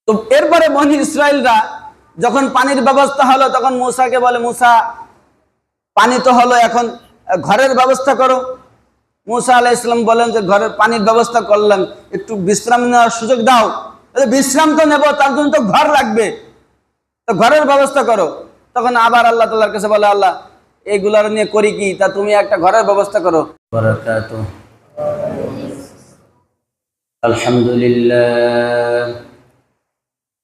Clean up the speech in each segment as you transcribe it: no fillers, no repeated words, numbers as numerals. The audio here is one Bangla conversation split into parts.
তো এরপরে বনি ইসরাইলরা যখন পানির ব্যবস্থা হলো তখন মূসাকে বলে, মূসা পানি তো হলো, এখন ঘরের ব্যবস্থা করো। মূসা আলাইহিস সালাম বলেন যে ঘরের পানির ব্যবস্থা করলাম, একটু বিশ্রাম নেওয়ার সুযোগ দাও। বিশ্রাম তো নেব, তার জন্য তো ঘর লাগবে, তো ঘরের ব্যবস্থা করো। তখন আবার আল্লাহ তাআলার কাছে বলে, আল্লাহ এইগুলার নিয়ে করি কি, তা তুমি একটা ঘরের ব্যবস্থা করো। বারাকাতুহু। আলহামদুলিল্লাহ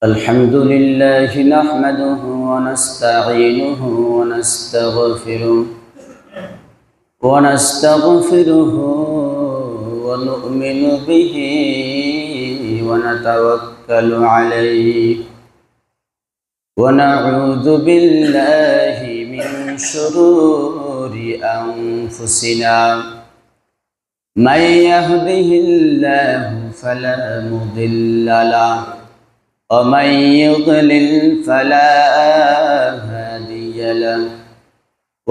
আলহামদুলিল্লাহি নাহমাদুহু ওয়া নাস্তাঈনুহু ওয়া নাস্তাগফিরুহু ونستغفره ونؤمن به ونتوكل عليه ونعوذ بالله من شرور أنفسنا من يهده الله فلا مضل له ومن يضلل فلا هادي له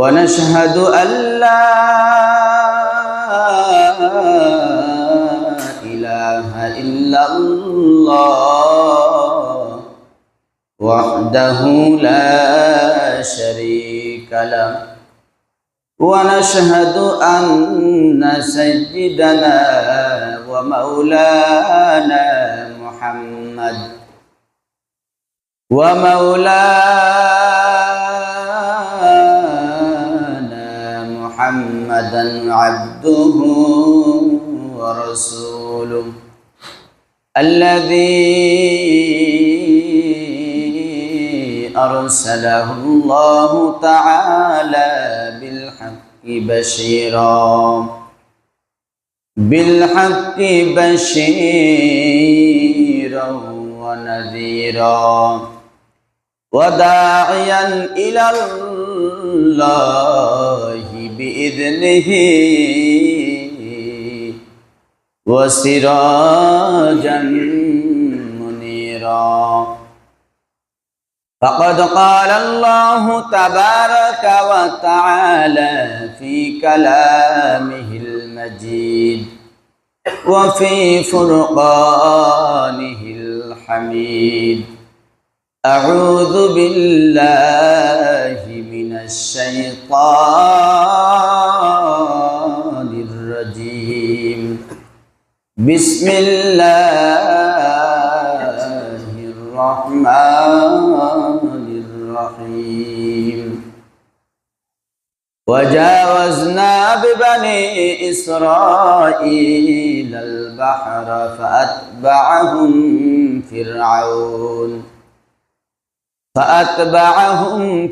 ونشهد أن لا إله إلا الله وحده لا شريك له ونشهد أن سيدنا ومولانا محمد محمدا عبده ورسوله الذي أرسله الله تعالى بالحق بشيرا ونذيرا وداعيا إلى الله بإذنه وسراجا منيرا فقد قال الله تبارك وتعالى في كلامه المجيد وفي فرقانه الحميد أعوذ بالله من الشيطان الرجيم بسم الله الرحمن الرحيم وجاوزنا ببني إسرائيل البحر فأتبعهم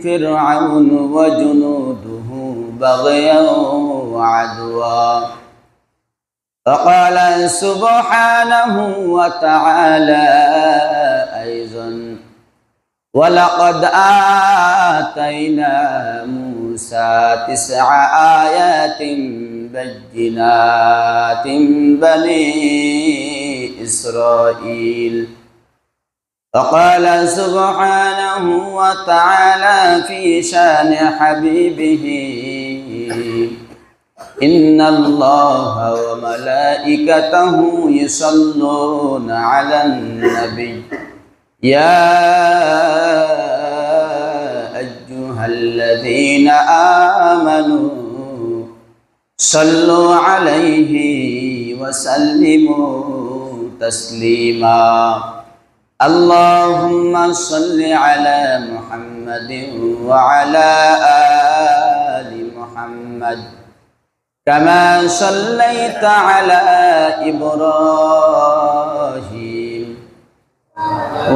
فرعون وجنوده بغيا وعدوا فقال سبحانه وتعالى أيضا ولقد آتينا موسى 9 آيات بينات بني إسرائيل فقال سبحانه وتعالى في شان حبيبه إن الله وملائكته يصلون على النبي يا أيها الذين آمنوا صلوا عليه وسلموا تسليما اللهم صل على محمد وعلى آل محمد كما صليت على إبراهيم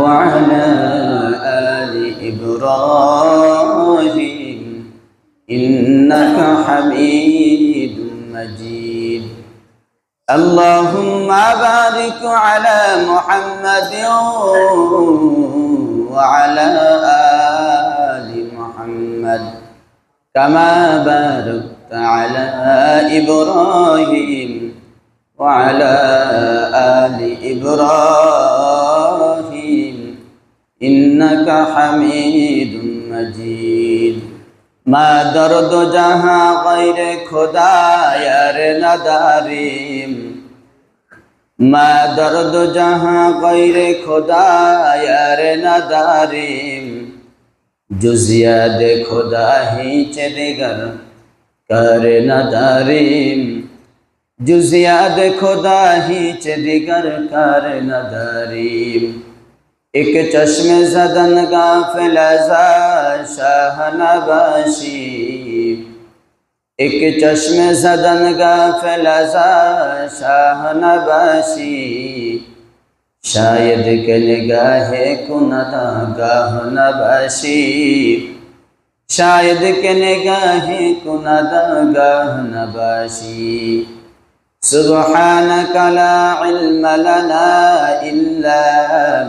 وعلى آل إبراهيم إنك حميد مجيد اللهم بارك على محمد وعلى آل محمد كما باركت على إبراهيم وعلى آل إبراهيم إنك حميد مجيد ما درد جہاں غیر خدا یار نداریم মা দর্দ জাহাঁ গৈরে খোদা ইয়ার নাদারিম, जुज़ियाद खुदा ही चे दिगर कर नदारिम, जुज़ियाद खुदा ही चे दिगर कर नदारिम। एक चश्मे ज़दन गाफिल ज़ा शाह नबाशी, एक चश्मे ज़दन गाफिल ज़ा शाह नबाशी, शायद के निगाहे कुनदा गाह नबाशी, शायद के निगाहे कुनदा गाह नबाशी। सुब्हानक ला इल्म लना इल्ला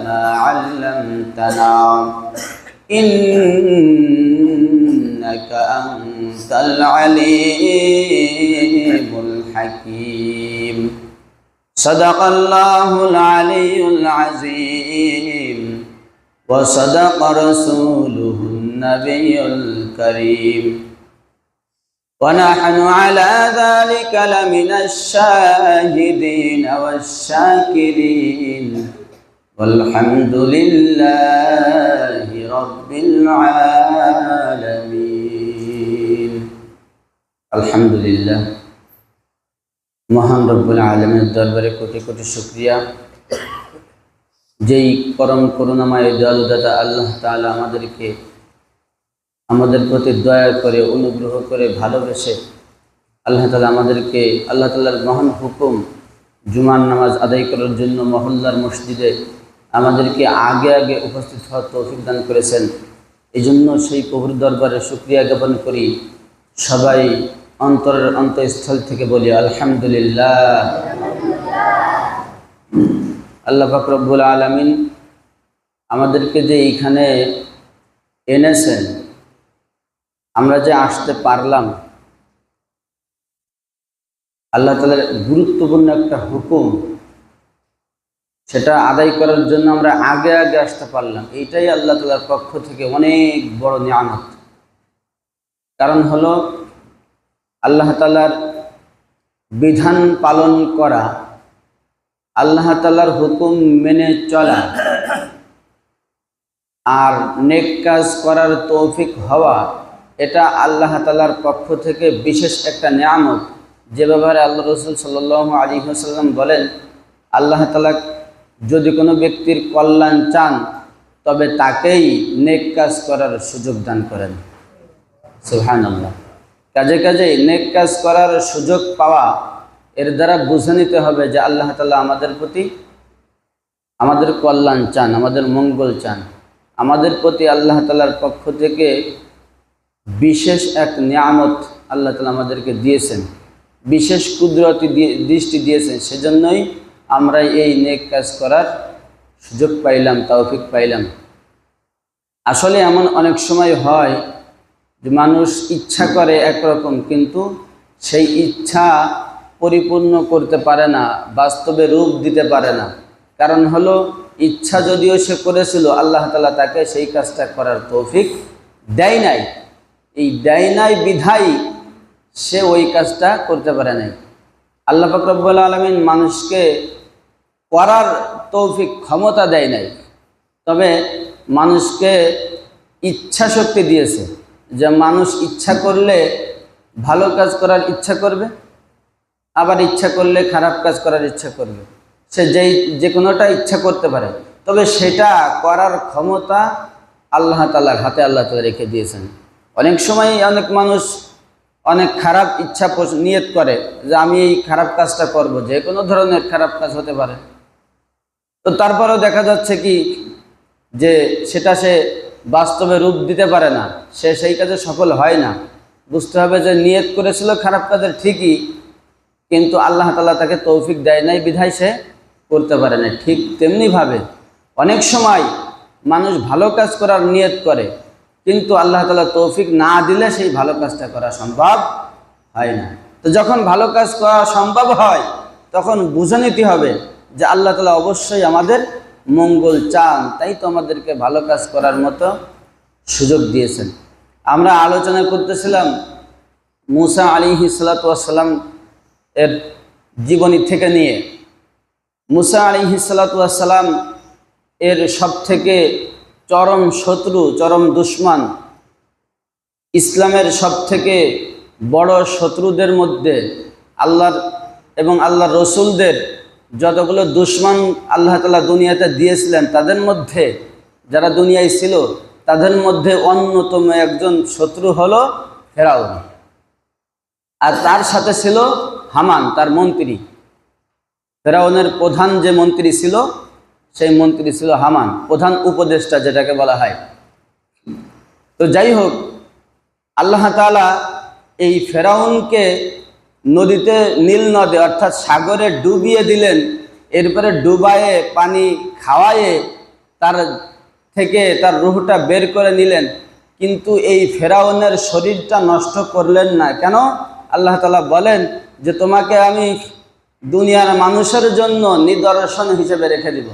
मा अल्लमतना इन्नक अंतल अलीमुल हकीम। सदक़ल्लाहुल अलियुल अज़ीम व सदक़ रसूलुहुन नबियुल करीम व नहनु अला ज़ालिका लमिनश शाहिदीन वश्शाकिरीन वल्हम्दुलिल्लाहि रब्बिल आलमीन। अल्हम्दुलिल्लाह। মহান রব্বুল আলামিনের দরবারে কোটি কোটি শুকরিয়া, যেই পরম করুণাময় দয়ালু দাতা আল্লাহ তাআলা আমাদের প্রতি দয়া করে, অনুগ্রহ করে, ভালোবেসে আল্লাহ তাআলা আমাদেরকে আল্লাহ তাআলার মহান হুকুম জুমার নামাজ আদায় করার জন্য মহল্লার মসজিদে আমাদেরকে আগে আগে উপস্থিত হওয়ার তৌফিক দান করেছেন। এই জন্য সেই প্রভুর দরবারে শুকরিয়া জ্ঞাপন করি। সবাই অন্তরের অন্তঃস্থল থেকে বলি আলহামদুলিল্লাহ। আল্লাহ পাক রব্বুল আলামিন আমাদেরকে যে এইখানে এনেছেন, আমরা যে আসতে পারলাম, আল্লাহ তাআলার গুরুত্বপূর্ণ একটা হুকুম, সেটা আদায় করার জন্য আমরা আগে আগে আসতে পারলাম। এইটাই আল্লাহ তাআলার পক্ষ থেকে অনেক বড় নিয়ামত। কারণ হলো আল্লাহ তাআলার বিধান পালন করা, আল্লাহ তাআলার হুকুম মেনে চলা আর নেক কাজ করার তৌফিক হওয়া, এটা আল্লাহ তাআলার পক্ষ থেকে বিশেষ একটা নিয়ামত। যে ব্যাপারে আল্লাহ রাসূল সাল্লাল্লাহু আলাইহি ওয়াসাল্লাম বলেন, আল্লাহ তাআলা যদি কোনো ব্যক্তির কল্যাণ চান তবে তাকেই নেক কাজ করার সুযোগ দান করেন। সুবহানাল্লাহ। কাজে কাজে নেক কাজ করার সুযোগ পাওয়া, এর দ্বারা বুঝে নিতে হবে যে আল্লাহ তাআলা আমাদের প্রতি আমাদের কল্যাণ চান, আমাদের মঙ্গল চান। আমাদের প্রতি আল্লাহ তাআলার পক্ষ থেকে বিশেষ এক নিয়ামত আল্লাহ তাআলা আমাদেরকে দিয়েছেন, বিশেষ কুদরতি দৃষ্টি দিয়েছেন। সেজন্যই আমরা এই নেক কাজ করার সুযোগ পাইলাম, তৌফিক পাইলাম। আসলে এমন অনেক সময় হয় যে মানুষ ইচ্ছা করে একরকম, কিন্তু সেই ইচ্ছা পরিপূর্ণ করতে পারে না, বাস্তবে রূপ দিতে পারে না। কারণ হলো ইচ্ছা যদিও সে করেছিল, আল্লাহ তাআলা তাকে সেই কাজটা করার তৌফিক দেয় নাই। এই দেয় নাই বিধায় সে ওই কাজটা করতে পারে নাই। আল্লাহ পাক রব্বুল আলামিন মানুষকে করার তৌফিক ক্ষমতা দেয় নাই, তবে মানুষকে ইচ্ছা শক্তি দিয়েছে, যে মানুষ ইচ্ছা করলে ভালো কাজ করার ইচ্ছা করবে, আবার ইচ্ছা করলে খারাপ কাজ করার ইচ্ছা করবে। সে যে কোনোটা ইচ্ছা করতে পারে, তবে সেটা করার ক্ষমতা আল্লাহ তাআলার হাতে আল্লাহ তাআলা রেখে দিয়েছেন। অনেক সময় অনেক মানুষ অনেক খারাপ ইচ্ছা নিয়ত করে যে আমি এই খারাপ কাজটা করব, যে কোনো ধরনের খারাপ কাজ হতে পারে। তো তারপরেও দেখা যাচ্ছে কি যে সেটা সে বাস্তবে রূপ দিতে পারে না, সে সেই কাজে সফল হয় না। বুঝতে হবে যে নিয়ত করেছিল খারাপ কাজের ঠিকই, কিন্তু আল্লাহ তাআলা তাকে তৌফিক দেয় নাই বিধায় সে করতে পারে না। ঠিক তেমনিভাবে অনেক সময় মানুষ ভালো কাজ করার নিয়ত করে, কিন্তু আল্লাহ তাআলা তৌফিক না দিলে সেই ভালো কাজটা করা সম্ভব হয় না। তো যখন ভালো কাজ করা সম্ভব হয়, তখন বুঝে নিতে হবে যে আল্লাহ তাআলা অবশ্যই আমাদের মঙ্গল চান, তাই তো আমাদেরকে ভালো কাজ করার মতো সুযোগ দিয়েছেন। আমরা আলোচনা করতেছিলাম মুসা আলাইহিস সালাতু ওয়াস সালাম এর জীবনী থেকে নিয়ে। মুসা আলাইহিস সালাতু ওয়াস সালাম এর সবথেকে চরম শত্রু, চরম দুশমন, ইসলামের সবথেকে বড় শত্রুদের মধ্যে আল্লাহর এবং আল্লাহর রসুলদের যতগুলো দুশমন আল্লাহ তাআলা দুনিয়াতে দিয়েছিলেন, তাদের মধ্যে যারা দুনিয়ায় ছিল তাদের মধ্যে অন্যতম একজন শত্রু হলো ফেরাউন। আর তার সাথে ছিল হামান, তার মন্ত্রী। ফেরাউনের প্রধান যে মন্ত্রী ছিল সেই মন্ত্রী ছিল হামান, প্রধান উপদেষ্টা যেটাকে বলা হয়। তো যাই হোক, আল্লাহ তাআলা এই ফেরাউনকে নদীতে, নীল নদে অর্থাৎ সাগরে ডুবিয়ে দিলেন। এরপরে ডুবায়ে পানি খাওয়ায়ে তার থেকে তার রূহটা বের করে নিলেন। কিন্তু এই ফেরাউনের শরীরটা নষ্ট করলেন না। কেন? আল্লাহ তাআলা বলেন যে তোমাকে আমি দুনিয়ার মানুষের জন্য নিদর্শন হিসেবে রেখে দিব।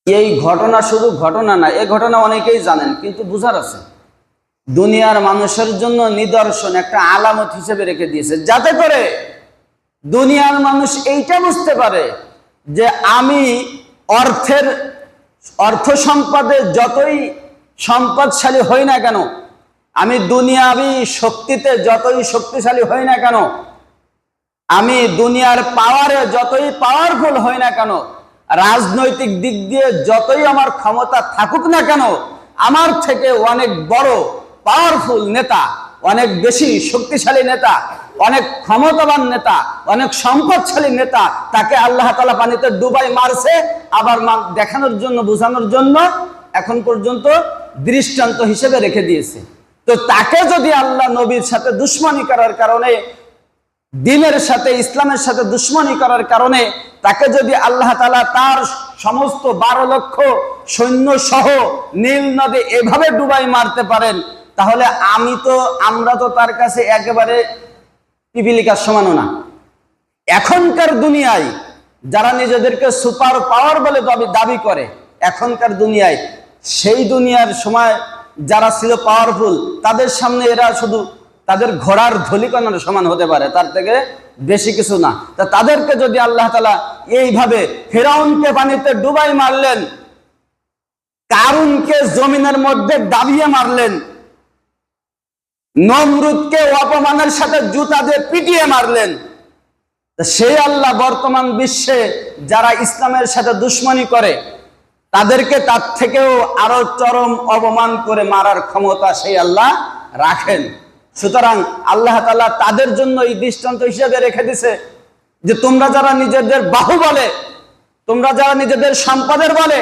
এই ঘটনা শুধু ঘটনা না, এই ঘটনা অনেকেই জানেন, কিন্তু বুঝার আছে। দুনিয়ার মানুষের জন্য নিদর্শন, একটা আলামত হিসেবে রেখে দিয়েছে, যাতে করে দুনিয়ার মানুষ এইটা বুঝতে পারে যে আমি অর্থ সম্পদে যতই সম্পদশালী হই না কেন, আমি দুনিয়াবি শক্তিতে যতই শক্তিশালী হই না কেন, আমি দুনিয়ার পাওয়ারে যতই পাওয়ারফুল হই না কেন, রাজনৈতিক দিক দিয়ে যতই আমার ক্ষমতা থাকুক না কেন, আমার থেকে অনেক বড় পাওয়ারফুল নেতা, অনেক বেশি শক্তিশালী নেতা, অনেক ক্ষমতাবান নেতা, অনেক সম্পদশালী নেতা, তাকে আল্লাহ তাআলা পানিতে ডুবাই মারছে, আবার দেখানোর জন্য, বোঝানোর জন্য এখন পর্যন্ত দৃষ্টান্ত হিসেবে রেখে দিয়েছে। তো তাকে যদি আল্লাহ নবীর সাথে দুশমনি করার কারণে, দ্বীনের সাথে, ইসলামের সাথে দুশমনি করার কারণে তাকে যদি আল্লাহ তাআলা তার সমস্ত 12 লক্ষ সৈন্য সহ নীল নদে এভাবে ডুবাই মারতে পারেন, তাহলে আমরা তো তার কাছে একেবারে পিপিলিকার সমানও না। এখনকার দুনিয়ায় যারা নিজেদেরকে সুপার পাওয়ার বলে দাবি করে, এখনকার দুনিয়ায়, সেই দুনিয়ার সময় যারা ছিল পাওয়ারফুল, তাদের সামনে এরা শুধু তাদের ঘোড়ার ধলিকণার সমান হতে পারে, তার থেকে বেশি কিছু না। তা তাদেরকে যদি আল্লাহ তাআলা এইভাবে, ফেরাউনকে পানিতে ডুবাই মারলেন, কারুনকে জমিনের মধ্যে দাবিয়ে মারলেন, নমরুদকে অপমানের সাথে জুতা দিয়ে পিটিয়ে মারলেন, সেই আল্লাহ বর্তমান বিশ্বে যারা ইসলামের সাথে দুশমনি করে তাদেরকে তার থেকেও আরো চরম অপমান করে মারার ক্ষমতা সেই আল্লাহ রাখেন। সুতরাং আল্লাহ তাআলা তাদের জন্য এই দৃষ্টান্ত হিসেবে রেখে দিছে যে তোমরা যারা নিজেদের বাহু বলে, তোমরা যারা নিজেদের সম্পদের বলে,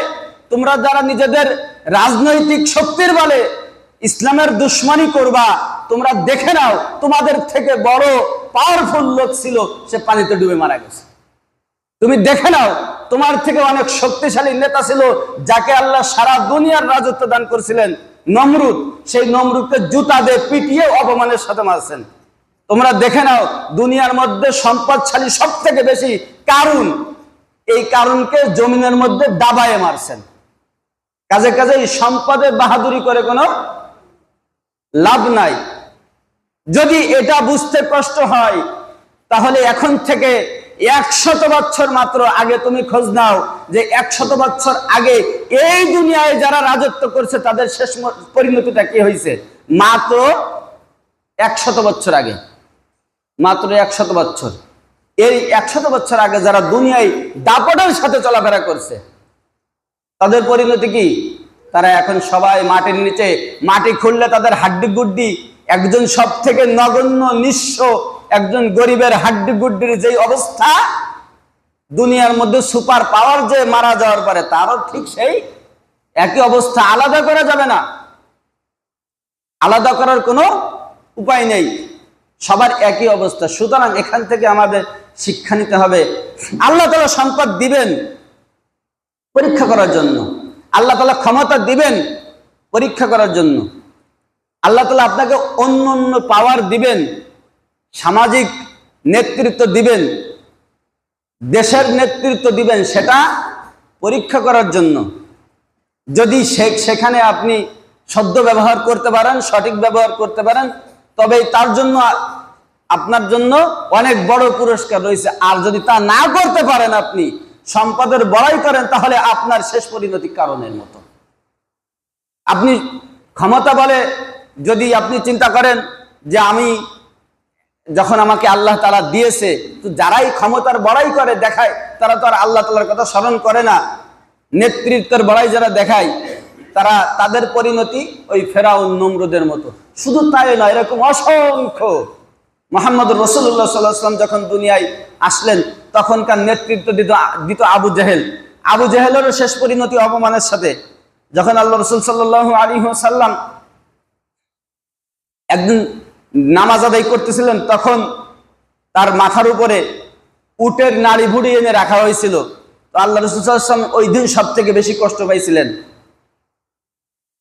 তোমরা যারা নিজেদের রাজনৈতিক শক্তির বলে ইসলামের দুশমনি করবা, তোমরা দেখে নাও তোমাদের থেকে বড় পাওয়ারফুল লোক ছিল, সে পানিতে ডুবে মারা গেছে। তুমি দেখে নাও তোমার থেকে অনেক শক্তিশালী নেতা ছিল, যাকে আল্লাহ সারা দুনিয়ার রাজত্ব দান করেছিলেন, নমরুদ, সেই নমরুদকে জুতা দিয়ে পিটিয়ে অপমানের সাথে মারছেন। তোমরা দেখে নাও দুনিয়ার মধ্যে সম্পদশালী সব থেকে বেশি কারুন, এই কারুনকে জমিনের মধ্যে দাবায়ে মারছেন। কাজে কাজে এই সম্পদে বাহাদুরি করে কোনো লাভ নাই। যদি এটা বুঝতে কষ্ট হয় তাহলে এখন থেকে 100 বছর মাত্র আগে তুমি খোঁজ নাও যে 100 বছর আগে এই দুনিয়ায় যারা রাজত্ব করছে তাদের শেষ পরিণতিটা কি হয়েছে। মাত্র 100 বছর আগে, মাত্র 100 বছর, এই 100 বছর আগে যারা দুনিয়ায় দাপটের সাথে চলাফেরা করছে তাদের পরিণতি কি? তারা এখন সবাই মাটির নিচে, মাটি খুললে তাদের হাড্ডি গুড্ডি, একজন সব থেকে নগণ্য নিঃস্ব একজন গরিবের হাড্ডি গুড্ডির যে অবস্থা, দুনিয়ার মধ্যে সুপার পাওয়ার যে মারা যাওয়ার পরে তারও ঠিক সেই একই অবস্থা। আলাদা করা যাবে না, আলাদা করার কোনো উপায় নেই, সবার একই অবস্থা। সুতরাং এখান থেকে আমাদের শিক্ষা নিতে হবে, আল্লাহ তাআলা সম্পদ দিবেন পরীক্ষা করার জন্য, আল্লাহ তাআলা ক্ষমতা দিবেন পরীক্ষা করার জন্য, আল্লাহ তাআলা আপনাকে অন্য অন্য পাওয়ার দিবেন, সামাজিক নেতৃত্ব দিবেন, দেশের নেতৃত্ব দিবেন, সেটা পরীক্ষা করার জন্য। যদি সেখানে আপনি সদ্য ব্যবহার করতে পারেন, সঠিক ব্যবহার করতে পারেন, তবে তার জন্য আপনার জন্য অনেক বড় পুরস্কার রয়েছে। আর যদি তা না করতে পারেন, আপনি সম্পদের বড়াই করেন, তাহলে আপনার শেষ পরিণতি কারণের মতো। আপনি ক্ষমতা বলে যদি আপনি চিন্তা করেন যে আমি যখন আমাকে আল্লাহ তাআলা দিয়েছে, তো যারাই ক্ষমতার বড়াই করে দেখায় তারা তো আর আল্লাহ তাআলার কথা স্মরণ করে না। নেতৃত্বের বড়াই যারা দেখায় তাদের পরিণতি ওই ফেরাউন নমরুদের মতো। শুধু তাই নয়, এরকম অসংখ্য। মুহাম্মদ রাসূলুল্লাহ সাল্লাল্লাহু আলাইহি ওয়াসাল্লাম যখন দুনিয়ায় আসলেন, তখনকার নেতৃত্ব দিত আবু জেহেল। আবু জেহেলেরও শেষ পরিণতি অপমানের সাথে। যখন আল্লাহ রাসূল সাল্লাল্লাহু আলাইহি ওয়াসাল্লাম একদিন নামাজ আদায় করতেছিলেন, তখন তার মাথার উপরে উটের নাড়ি ভুড়ি এনে রাখা হয়েছিল। তো আল্লাহ রাসূল সাল্লাল্লাহু আলাইহি ওয়াসাল্লাম ওই দিন সব থেকে বেশি কষ্ট পাইছিলেন।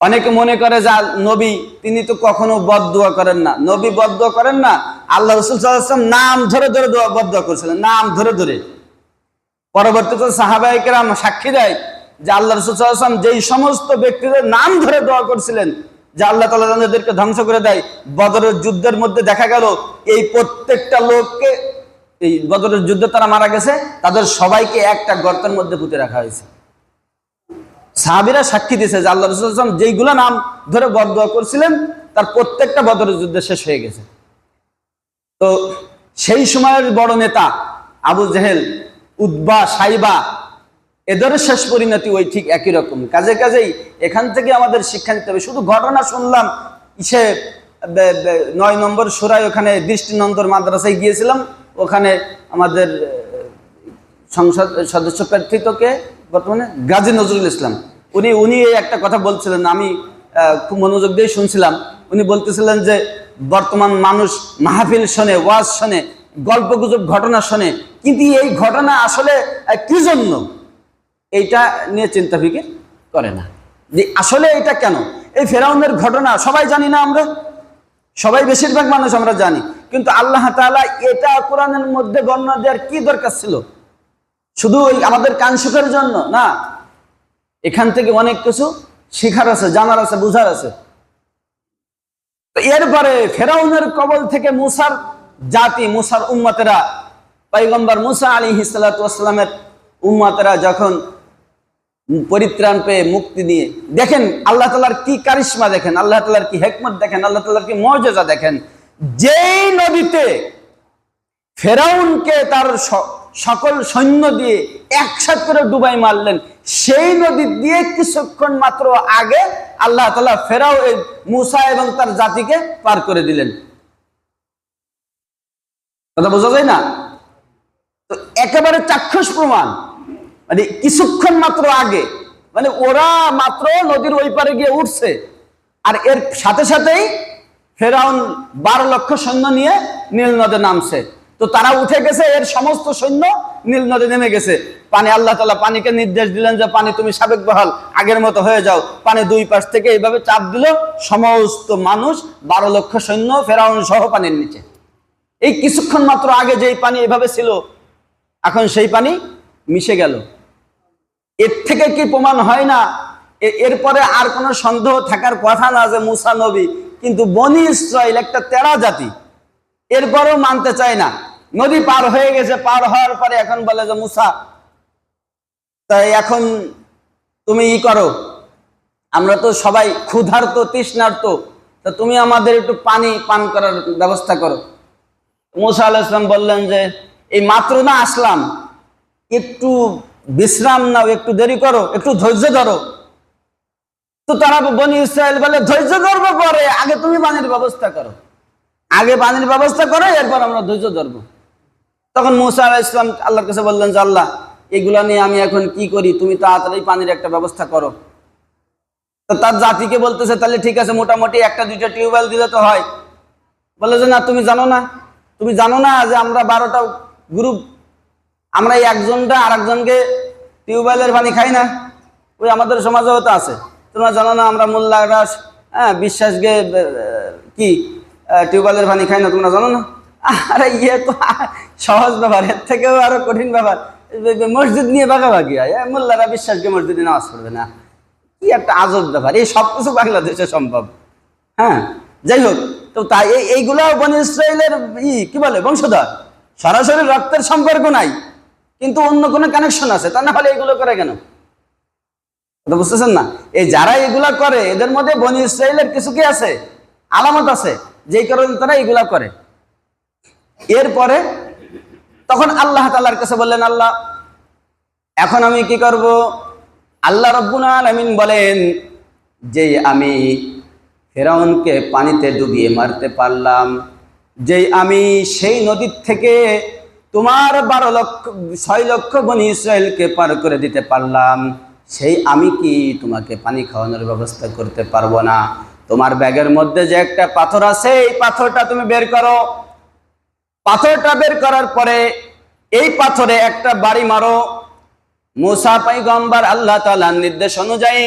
অনেকে মনে করে যে নবী তিনি তো কখনো বদদুয়া করেন না। নবী বদদুয়া করেন না, আল্লাহ রাসূল সাল্লাল্লাহু আলাইহি ওয়াসাল্লাম নাম ধরে ধরে বদদুয়া করেছিলেন, নাম ধরে ধরে। পরবর্তীতে সাহাবায়ে কেরাম সাক্ষী দেয় যে আল্লাহ রাসূল সাল্লাল্লাহু আলাইহি ওয়াসাল্লাম যেই সমস্ত ব্যক্তিদের নাম ধরে দোয়া করছিলেন যে আল্লাহ তাআলা তাদেরকে ধ্বংস করে দেয়, বদরের যুদ্ধের মধ্যে দেখা গেল এই প্রত্যেকটা লোককে, এই বদরের যুদ্ধে তারা মারা গেছে, তাদের সবাইকে একটা গর্তের মধ্যে পুঁতে রাখা হয়েছে। সাহাবীরা সাক্ষী দিয়েছে যে আল্লাহ রাসূল সাল্লাল্লাহু আলাইহি ওয়াসাল্লাম যেইগুলা নাম ধরে বদদুয়া করছিলেন তার প্রত্যেকটা বদরের যুদ্ধে শেষ হয়ে গেছে। তো সেই সময়ের বড় নেতা আবু জেহেল, উতবা, সাইবা, এদের শেষ পরিণতি ওই ঠিক একই রকম। কাজেই এখান থেকে আমাদের শিক্ষা নিতে হবে। শুধু ঘটনা শুনলাম, 9 নম্বর সূরায় ওখানে দৃষ্টিনন্দন মাদ্রাসায় গিয়েছিলাম, ওখানে আমাদের সংসদ সদস্য প্রার্থীকে বর্তমানে গাজী নজরুল ইসলাম, উনি এই একটা কথা বলছিলেন, আমি খুব মনোযোগ দিয়ে শুনছিলাম। উনি বলতেছিলেন যে বর্তমান মানুষ মাহফিল শোনে, ওয়াজ শোনে, গল্পগুজব ঘটনা শোনে, কিন্তু এই ঘটনা আসলে কি জন্য এইটা নিয়ে চিন্তা ফিকির করে না যে আসলে এটা কেন। এই ফেরাউনের ঘটনা সবাই জানি না, আমরা সবাই, বেশিরভাগ মানুষ আমরা জানি, কিন্তু আল্লাহ তাআলা এটা কোরআনের মধ্যে বর্ণনা দেওয়ার কি দরকার ছিল? শুধু আমাদের কান সুখের জন্য না, এখান থেকে অনেক কিছু শিখার আছে, জানার আছে, বুঝার আছে। তো এরপরে ফেরাউনের কবল থেকে মুসার জাতি, মুসার উম্মতেরা, পয়গম্বর মুসা আলাইহিস সালাতু ওয়াস সালামের উম্মতেরা যখন পরিত্রাণ পেয়ে মুক্তি নিয়ে, দেখেন আল্লাহ তাআলার কি কারিশমা, দেখেন আল্লাহ তাআলার কি হিকমত, দেখেন আল্লাহ তাআলার কি মুজিজা। দেখেন যেই নদীতে ফেরাউনকে তার সকল সৈন্য দিয়ে একসাথে করে ডুবাই মারলেন, সেই নদী দিয়ে কিছুক্ষণ মাত্র আগে আল্লাহ তাআলা ফেরাউন, মুসা এবং তার জাতিকে পার করে দিলেন। কথা বোঝা যায় না? তো একেবারে চাক্ষুষ প্রমাণ, মানে কিছুক্ষণ মাত্র আগে, মানে ওরা মাত্র নদীর ওই পারে গিয়ে উঠছে, আর এর সাথে সাথেই ফেরাউন 12 লক্ষ সৈন্য নিয়ে নীল নদে নামছে। তো তারা উঠে গেছে, এর সমস্ত সৈন্য নীল নদে নেমে গেছে। পানি, আল্লাহ তাআলা পানিকে নির্দেশ দিলেন যে পানি তুমি সাবেক বহাল আগের মতো হয়ে যাও। পানি দুই পাশ থেকে এইভাবে চাপ দিল, সমস্ত মানুষ 12 লক্ষ সৈন্য ফেরাউন সহ পানির নিচে। এই কিছুক্ষণ মাত্র আগে যেই পানি এভাবে ছিল, এখন সেই পানি মিশে গেল। এর থেকে কি প্রমাণ হয় না? এরপরে আর কোনো সন্দেহ থাকার কথা না যে মুসা নবী, কিন্তু বনি ইসরাইল একটা তেরা জাতি, এরপরেও মানতে চায় না। নদী পার হয়ে গেছে, পার হওয়ার পরে এখন বলে যে মুসা, তাই এখন তুমি করো, আমরা তো সবাই ক্ষুধার্ত, তৃষ্ণার্ত, তা তুমি আমাদের একটু পানি পান করার ব্যবস্থা করো। মুসা আলাইহিস সালাম বললেন যে এই মাত্র না আসলাম, একটু বিশ্রাম নাও, একটু দেরি করো, একটু ধৈর্য ধরো। তো তারা বনি ইসরাইল বলে ধৈর্য ধরবো পরে, আগে তুমি পানির ব্যবস্থা করো, আগে পানির ব্যবস্থা করো, এরপর আমরা ধৈর্য ধরবো। তখন মুসা আলাইহিস সালাম আল্লাহর কাছে বললেন যে আল্লাহ, এগুলা নিয়ে আমি এখন কি করি, তুমি তাড়াতাড়ি পানির একটা ব্যবস্থা করো। তো তার জাতিকে বলতেছে তাহলে ঠিক আছে, মোটামুটি 1-2টা টিউবওয়েল দিলে তো হয়। বলে যে না, তুমি জানো না যে আমরা 12টা গ্রুপ, আমরা একজনটা আর একজনকে টিউবওয়েলের পানি খাই না, ওই আমাদের সমাজেও তো আছে। তোমরা জানো না আমরা মোল্লারা বিশ্বাসকে কি টিউবওয়েলের পানি খাই না, তোমরা জানো না? আরে ইয়ে তো সহজ ব্যাপার, এর থেকেও আরো কঠিন ব্যাপার। মসজিদ নিয়ে ভাগাভাগি হয়, মোল্লারা বিশ্বাসকে মসজিদে নামাজ পড়বে না, কি একটা আজব ব্যাপার। এই সব কিছু বাংলাদেশে সম্ভব। হ্যাঁ, যাই হোক, তো তাই এইগুলো বনি ইসরাইলের কি বলে বংশধর, সরাসরি রক্তের সম্পর্ক নাই, কিন্তু অন্য কোনো কানেকশন আছে, তা না হলে এগুলো করে কেন? বুঝতেছেন না? এই যারা এগুলা করে এদের মধ্যে বনি ইসরাইলের কিছু কি আছে, আলামত আছে, যেই কারণে তারা এগুলা করে। এরপরে তখন আল্লাহ তাআলার কাছে বললেন, আল্লাহ এখন আমি কি করব? আল্লাহ রাব্বুল আলামিন বলেন যে আমি ফেরাউনকে পানিতে ডুবিয়ে মারতে পারলাম, যে আমি সেই নদীর থেকে তোমার 6 লক্ষ বনি ইসরায়েলকে পার করে দিতে পারলাম, সেই আমি কি তোমাকে পানি খাওয়ানোর ব্যবস্থা করতে পারবো না? তোমার ব্যাগের মধ্যে যে একটা পাথর আছে, এই পাথরটা তুমি বের করো। পাথরটা বের করার পরে এই পাথরে একটা বাড়ি মারো। মুসা পয়গম্বর আল্লাহ তাআলার নির্দেশ অনুযায়ী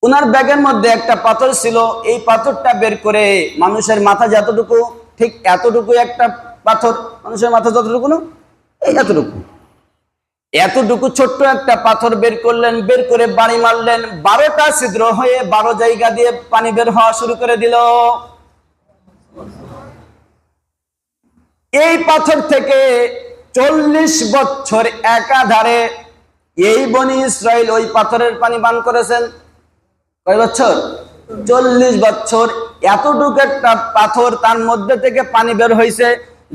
উনার ব্যাগের মধ্যে একটা পাথর ছিল, এই পাথরটা বের করে মানুষের মাথা যতটুকু, ঠিক এতটুকু একটা পাথর, মানুষের মাথা যতটুকু না, এই এতটুকু ছোট্ট একটা পাথর বের করলেন, বের করে বাড়ি মারলেন, 12টা ছিদ্র হয়ে 12 জায়গা দিয়ে পানি বের হওয়া শুরু করে দিল। এই পাথর থেকে 40 বছর একাধারে এই বনি ইসরাইল ওই পাথরের পানি পান করেছেন। কয় বছর? 40 বছর। এতটুকু একটা পাথর, তার মধ্যে থেকে পানি বের হয়েছে।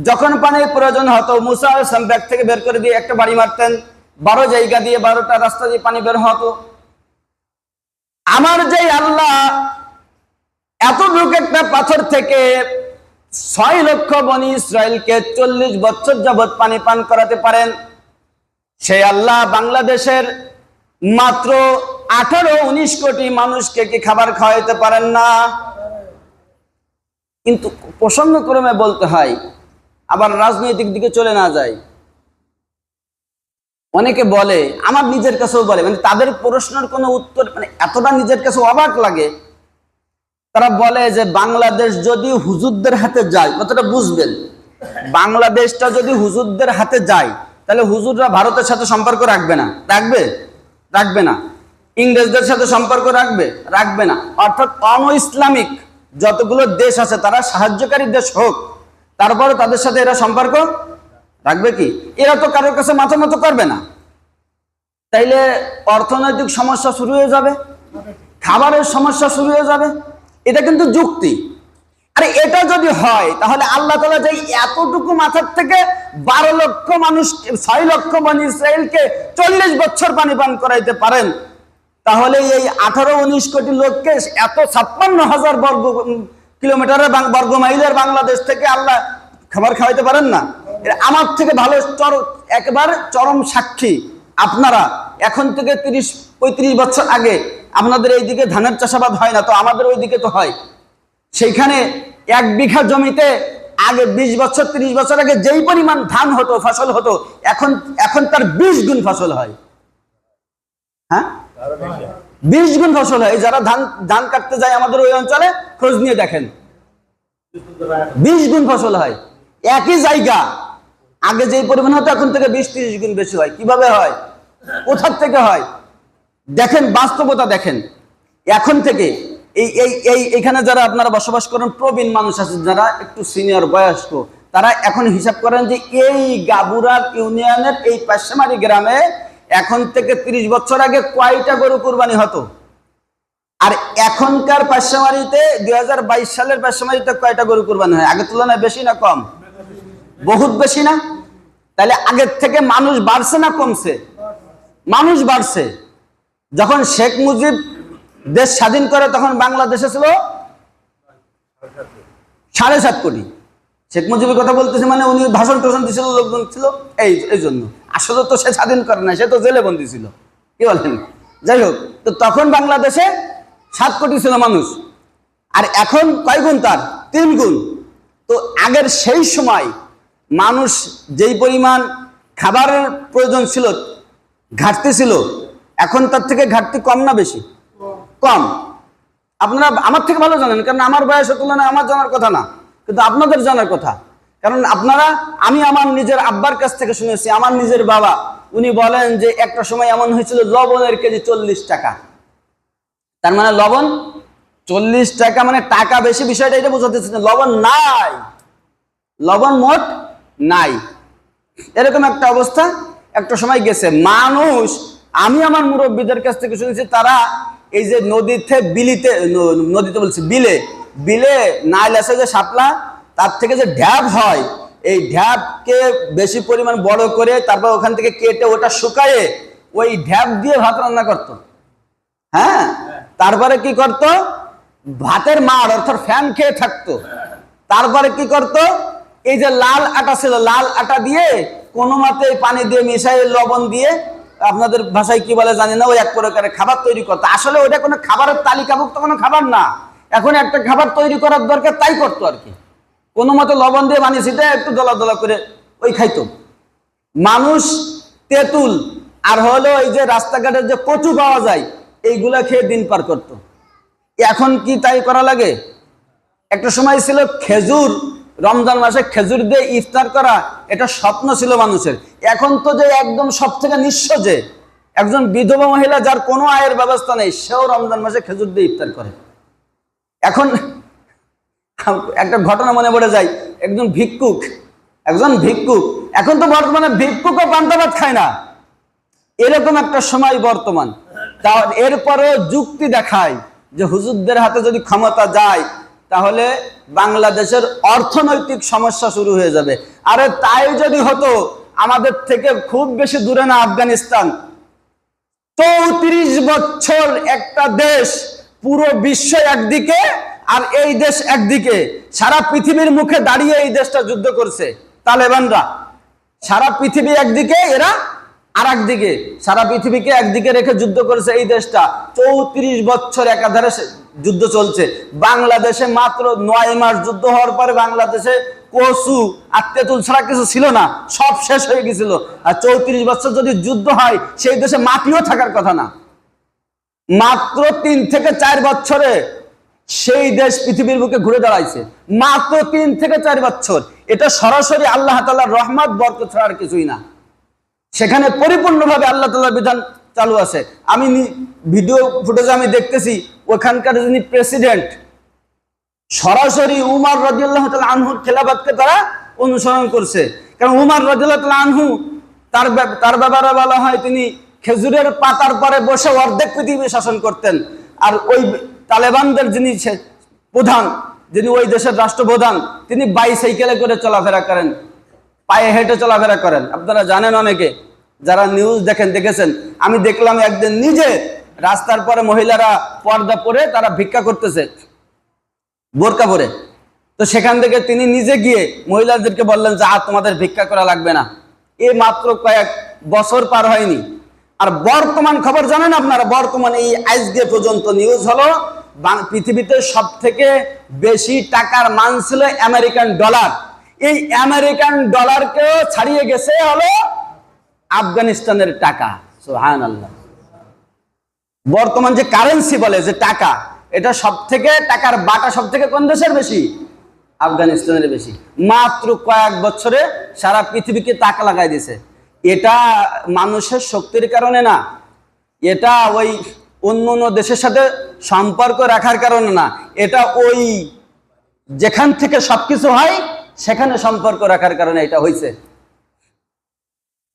যখন পানির প্রয়োজন হতো মুসা আলাইহিস সালাম ব্যাগ থেকে বের করে দিয়ে একটা বাড়ি মারতেন, 12 জায়গা দিয়ে 12টা রাস্তা দিয়ে পানি বের হতো। আমার যে আল্লাহ এতটুকু একটা পাথর থেকে 6 লক্ষ বনি ইসরায়েলকে 40 বছর যাবৎ পানি পান করাতে পারেন, সেই আল্লাহ বাংলাদেশের মাত্র 18-19 কোটি মানুষকে কি খাবার খাওয়াইতে পারেন না? কিন্তু প্রসঙ্গক্রমে বলতে হয়, আবার রাজনৈতিক দিকে চলে না যায়। অনেকে বলে, আমার নিজের কাছেও বলে, মানে তাদের প্রশ্নের কোনো উত্তর মানে এতটা নিজের কাছে অবাক লাগে। তারা বলে যে বাংলাদেশ যদি হুজুরদের হাতে যায়, কতটা বুঝবেন, বাংলাদেশটা যদি হুজুরদের হাতে যায় তাহলে হুজুররা ভারতের সাথে সম্পর্ক রাখবে না? রাখবে না। ইংরেজদের সাথে সম্পর্ক রাখবে না। অর্থাৎ অন-ইসলামিক যতগুলো দেশ আছে তারা সাহায্যকারী দেশ হোক, তারপরে তাদের সাথে এরা সম্পর্ক রাখবে কি? এরা তো কারোর কাছে মাথা মতো করবে না। তাইলে অর্থনৈতিক সমস্যা শুরু হয়ে যাবে, খাবারের সমস্যা শুরু হয়ে যাবে। এটা কিন্তু যুক্তি। আরে এটা যদি হয় তাহলে আল্লাহ তাআলা যে এতটুকু মাথার থেকে 12 লক্ষ মানুষ, 6 লক্ষ বনি ইসরায়েলকে 40 বছর পানি পান করাইতে পারেন, তাহলে এই 18-19 কোটি লোককে এত 56,000 বর্গ কিলোমিটারের বর্গ মাইলের বাংলাদেশ থেকে আল্লাহ খাবার খাওয়াইতে পারেন না? আমার থেকে ভালো একেবারে চরম সাক্ষী আপনারা। এখন থেকে 30-35 বছর আগে আপনাদের এইদিকে ধানের চাষাবাদ হয় না, তো আমাদের ওইদিকে তো হয়। সেইখানে 1 বিঘা জমিতে আগে 20 বছর 30 বছর আগে যেই পরিমাণ ধান হতো, ফসল হতো, এখন তার 20 গুণ ফসল হয়। হ্যাঁ, 20 গুণ ফসল হয়। যারা ধান কাটতে যায় আমাদের ওই অঞ্চলে, খোঁজ নিয়ে দেখেন, 20 গুণ ফসল হয়। একই জায়গা আগে যেই পরিমাণ হতো এখন থেকে 20-30 গুণ বেশি হয়। কিভাবে হয়? কোথার থেকে হয়? দেখেন, বাস্তবতা দেখেন। এখন থেকে এখানে যারা আপনারা বসবাস করেন, প্রবীণ মানুষ আছে, যারা একটু সিনিয়র বয়স্ক, তারা এখন হিসাব করেন যে এই গাবুরা ইউনিয়নের এই পাশামারি গ্রামে এখন থেকে 30 বছর আগে কয়টা গরু কুরবানি হতো, আর এখনকার পাশামারিতে 2022 সালের পাশামারিতে কয়টা গরু কুরবানি হয়? আগের তুলনায় বেশি না কম? বহুত বেশি না? তাহলে আগের থেকে মানুষ বাড়ছে না কমছে? মানুষ বাড়ছে। যখন শেখ মুজিব দেশ স্বাধীন করে তখন বাংলাদেশে ছিল 7.5 কোটি। শেখ মুজিবের কথা বলতেছে মানে উনি ভাষণ টাষণ দিছিল, লোকজন ছিল, এই জন্য। আসলে তো সে স্বাধীন করে না, সে তো জেলে বন্দী ছিল। কি বলেন? যাই হোক, তো তখন বাংলাদেশে 7 কোটি ছিল মানুষ, আর এখন কয় গুণ? তার 3 গুণ। তো আগের সেই সময় মানুষ যেই পরিমাণ খাবারের প্রয়োজন ছিল, ঘাটতি ছিল, এখন তার থেকে ঘাটতি কম না বেশি? কম। আপনারা আমার থেকে ভালো জানেন, কারণ আমার বয়সের তুলনায় আমার জানার কথা না, কিন্তু আপনাদের জানার কথা। কারণ আমি আমার নিজের আব্বার কাছ থেকে শুনেছি, আমার নিজের বাবা উনি বলেন যে একটা সময় এমন হয়েছিল লবণের কেজি 40 টাকা। তার মানে লবণ 40 টাকা মানে টাকা বেশি, বিষয়টা এটা বোঝাতেছে না, লবণ নাই, লবণ মোট নাই, এরকম একটা অবস্থা একটা সময় গেছে। মানুষ, আমি আমার মুরব্বীদের কাছ থেকে শুনেছি, তারা এই যে নদীতে নদীতে বলছি বিলে, বিলে নাইল আছে যে শাপলা, তার থেকে যে ঢ্যাব হয়, এই ঢ্যাবকে বেশি পরিমাণ বড় করে তারপর ওখান থেকে কেটে ওটা শুকায়ে ওই ঢ্যাব দিয়ে ভাত রান্না করত। হ্যাঁ, তারপরে কি করত, ভাতের মাড় অর্থাৎ ফ্যান খেয়ে থাকতো। তারপরে কি করত, এই যে লাল আটা ছিল, লাল আটা দিয়ে কোনো মতে পানি দিয়ে মিশাই লবণ দিয়ে, আপনাদের ভাষায় কি বলে জানি না, ওই এক প্রকারের খাবার তৈরি করতো। আসলে ওইটা কোনো খাবারের তালিকাভুক্ত কোনো খাবার না, এখন একটা খাবার তৈরি করার দরকার, তাই করতো আর কি। কোনো মতে লবণ দিয়ে বানিয়েছিটা একটু দলা দলা করে ওই খাইতো মানুষ। তেঁতুল আর হলো এই যে রাস্তাঘাটের যে কচু পাওয়া যায়, এইগুলা খেয়ে দিন পার করতো। এখন কি তাই করা লাগে? একটা সময় ছিল খেজুর, রমজান মাসে খেজুর দিয়ে ইফতার করা, এটা স্বপ্ন ছিল মানুষের। এখন তো যে একদম সব থেকে নিঃস্ব, যে একজন বিধবা মহিলা যার কোনো আয়ের ব্যবস্থা নেই, সেও রমজান মাসে খেজুর দিয়ে ইফতার করে। এখন একটা ঘটনা মনে পড়ে যায়, একজন ভিক্ষুক এখন তো বর্তমানে ভিক্ষুকও পান্তা ভাত খায় না, এরকম একটা সময় বর্তমান। তা এরপরে যুক্তি দেখায় যে হুজুরদের হাতে যদি ক্ষমতা যায় তাহলে বাংলাদেশের অর্থনৈতিক সমস্যা শুরু হয়ে যাবে। আরে তাই যদি হতো, আমাদের থেকে খুব বেশি দূরে না আফগানিস্তান, 34 বছর একটা দেশ, পুরো বিশ্ব একদিকে আর এই দেশ একদিকে, সারা পৃথিবীর মুখে দাঁড়িয়ে এই দেশটা যুদ্ধ করছে তালেবানরা। সারা পৃথিবী একদিকে, এরা আর একদিকে, সারা পৃথিবীকে একদিকে রেখে যুদ্ধ করেছে এই দেশটা। 34 বছর একাধারে যুদ্ধ চলছে। বাংলাদেশে মাত্র 9 মাস যুদ্ধ হওয়ার পরে বাংলাদেশে কচু আর তেঁতুল ছাড়া কিছু ছিল না, সব শেষ হয়ে গেছিল। আর 34 বছর যদি যুদ্ধ হয়, সেই দেশে মাটিও থাকার কথা না। মাত্র 3 থেকে 4 বছরে সেই দেশ পৃথিবীর বুকে ঘুরে দাঁড়াইছে, মাত্র 3 থেকে 4 বছর। এটা সরাসরি আল্লাহ তাআলার রহমত বরকত ছাড়া আর কিছুই না। সেখানে পরিপূর্ণভাবে আল্লাহ তাআলার বিধান চালু আছে। আমি ভিডিও ফুটেজে আমি দেখতেছি, ওখানকার যিনি প্রেসিডেন্ট, সরাসরি উমর রাদিয়াল্লাহু তাআলা আনহুর খেলাফতকে তারা অনুসরণ করছে। কারণ উমর রাদিয়াল্লাহু তাআলা আনহু, তার ব্যাপারে বলা হয় তিনি খেজুরের পাতার পরে বসে অর্ধেক পৃথিবী শাসন করতেন। আর ওই তালেবানদের যিনি প্রধান, যিনি ওই দেশের রাষ্ট্রপ্রধান, তিনি বাইসাইকেলে করে চলাফেরা করেন, পায়ে হেঁটে চলাফেরা করেন। আপনারা জানেন, অনেকে যারা নিউজ দেখেছেন। আমি দেখলাম একদিন নিজে রাস্তার পরে মহিলারা পর্দা পরে তারা ভিক্ষা করতেছে, বোরকা পরে। তো সেখান থেকে তিনি নিজে গিয়ে মহিলাদেরকে বললেন যে তোমাদের ভিক্ষা করা লাগবে না। এ মাত্র কয়েক বছর পার হয়নি। আর বর্তমান খবর জানেন আপনারা, বর্তমানে এই আজকে পর্যন্ত নিউজ হলো, পৃথিবীতে সব থেকে বেশি টাকার মান ছিল আমেরিকান ডলার। এই আমেরিকান ডলারকেও ছাড়িয়ে গেছে হলো আফগানিস্তানের টাকা। সুবহানাল্লাহ। বর্তমান যে কারেন্সি বলে যে টাকা, এটা সব থেকে টাকার বাটা সব থেকে কোন দেশের বেশি? আফগানিস্তানের বেশি। মাত্র কয়েক বছরে সারা পৃথিবীকে তাক লাগাই দিয়েছে। এটা মানুষের শক্তির কারণে না, এটা ওই অন্য অন্য দেশের সাথে সম্পর্ক রাখার কারণে না, এটা ওই যেখান থেকে সবকিছু হয় সেখানে সম্পর্ক রাখার কারণে এটা হয়েছে।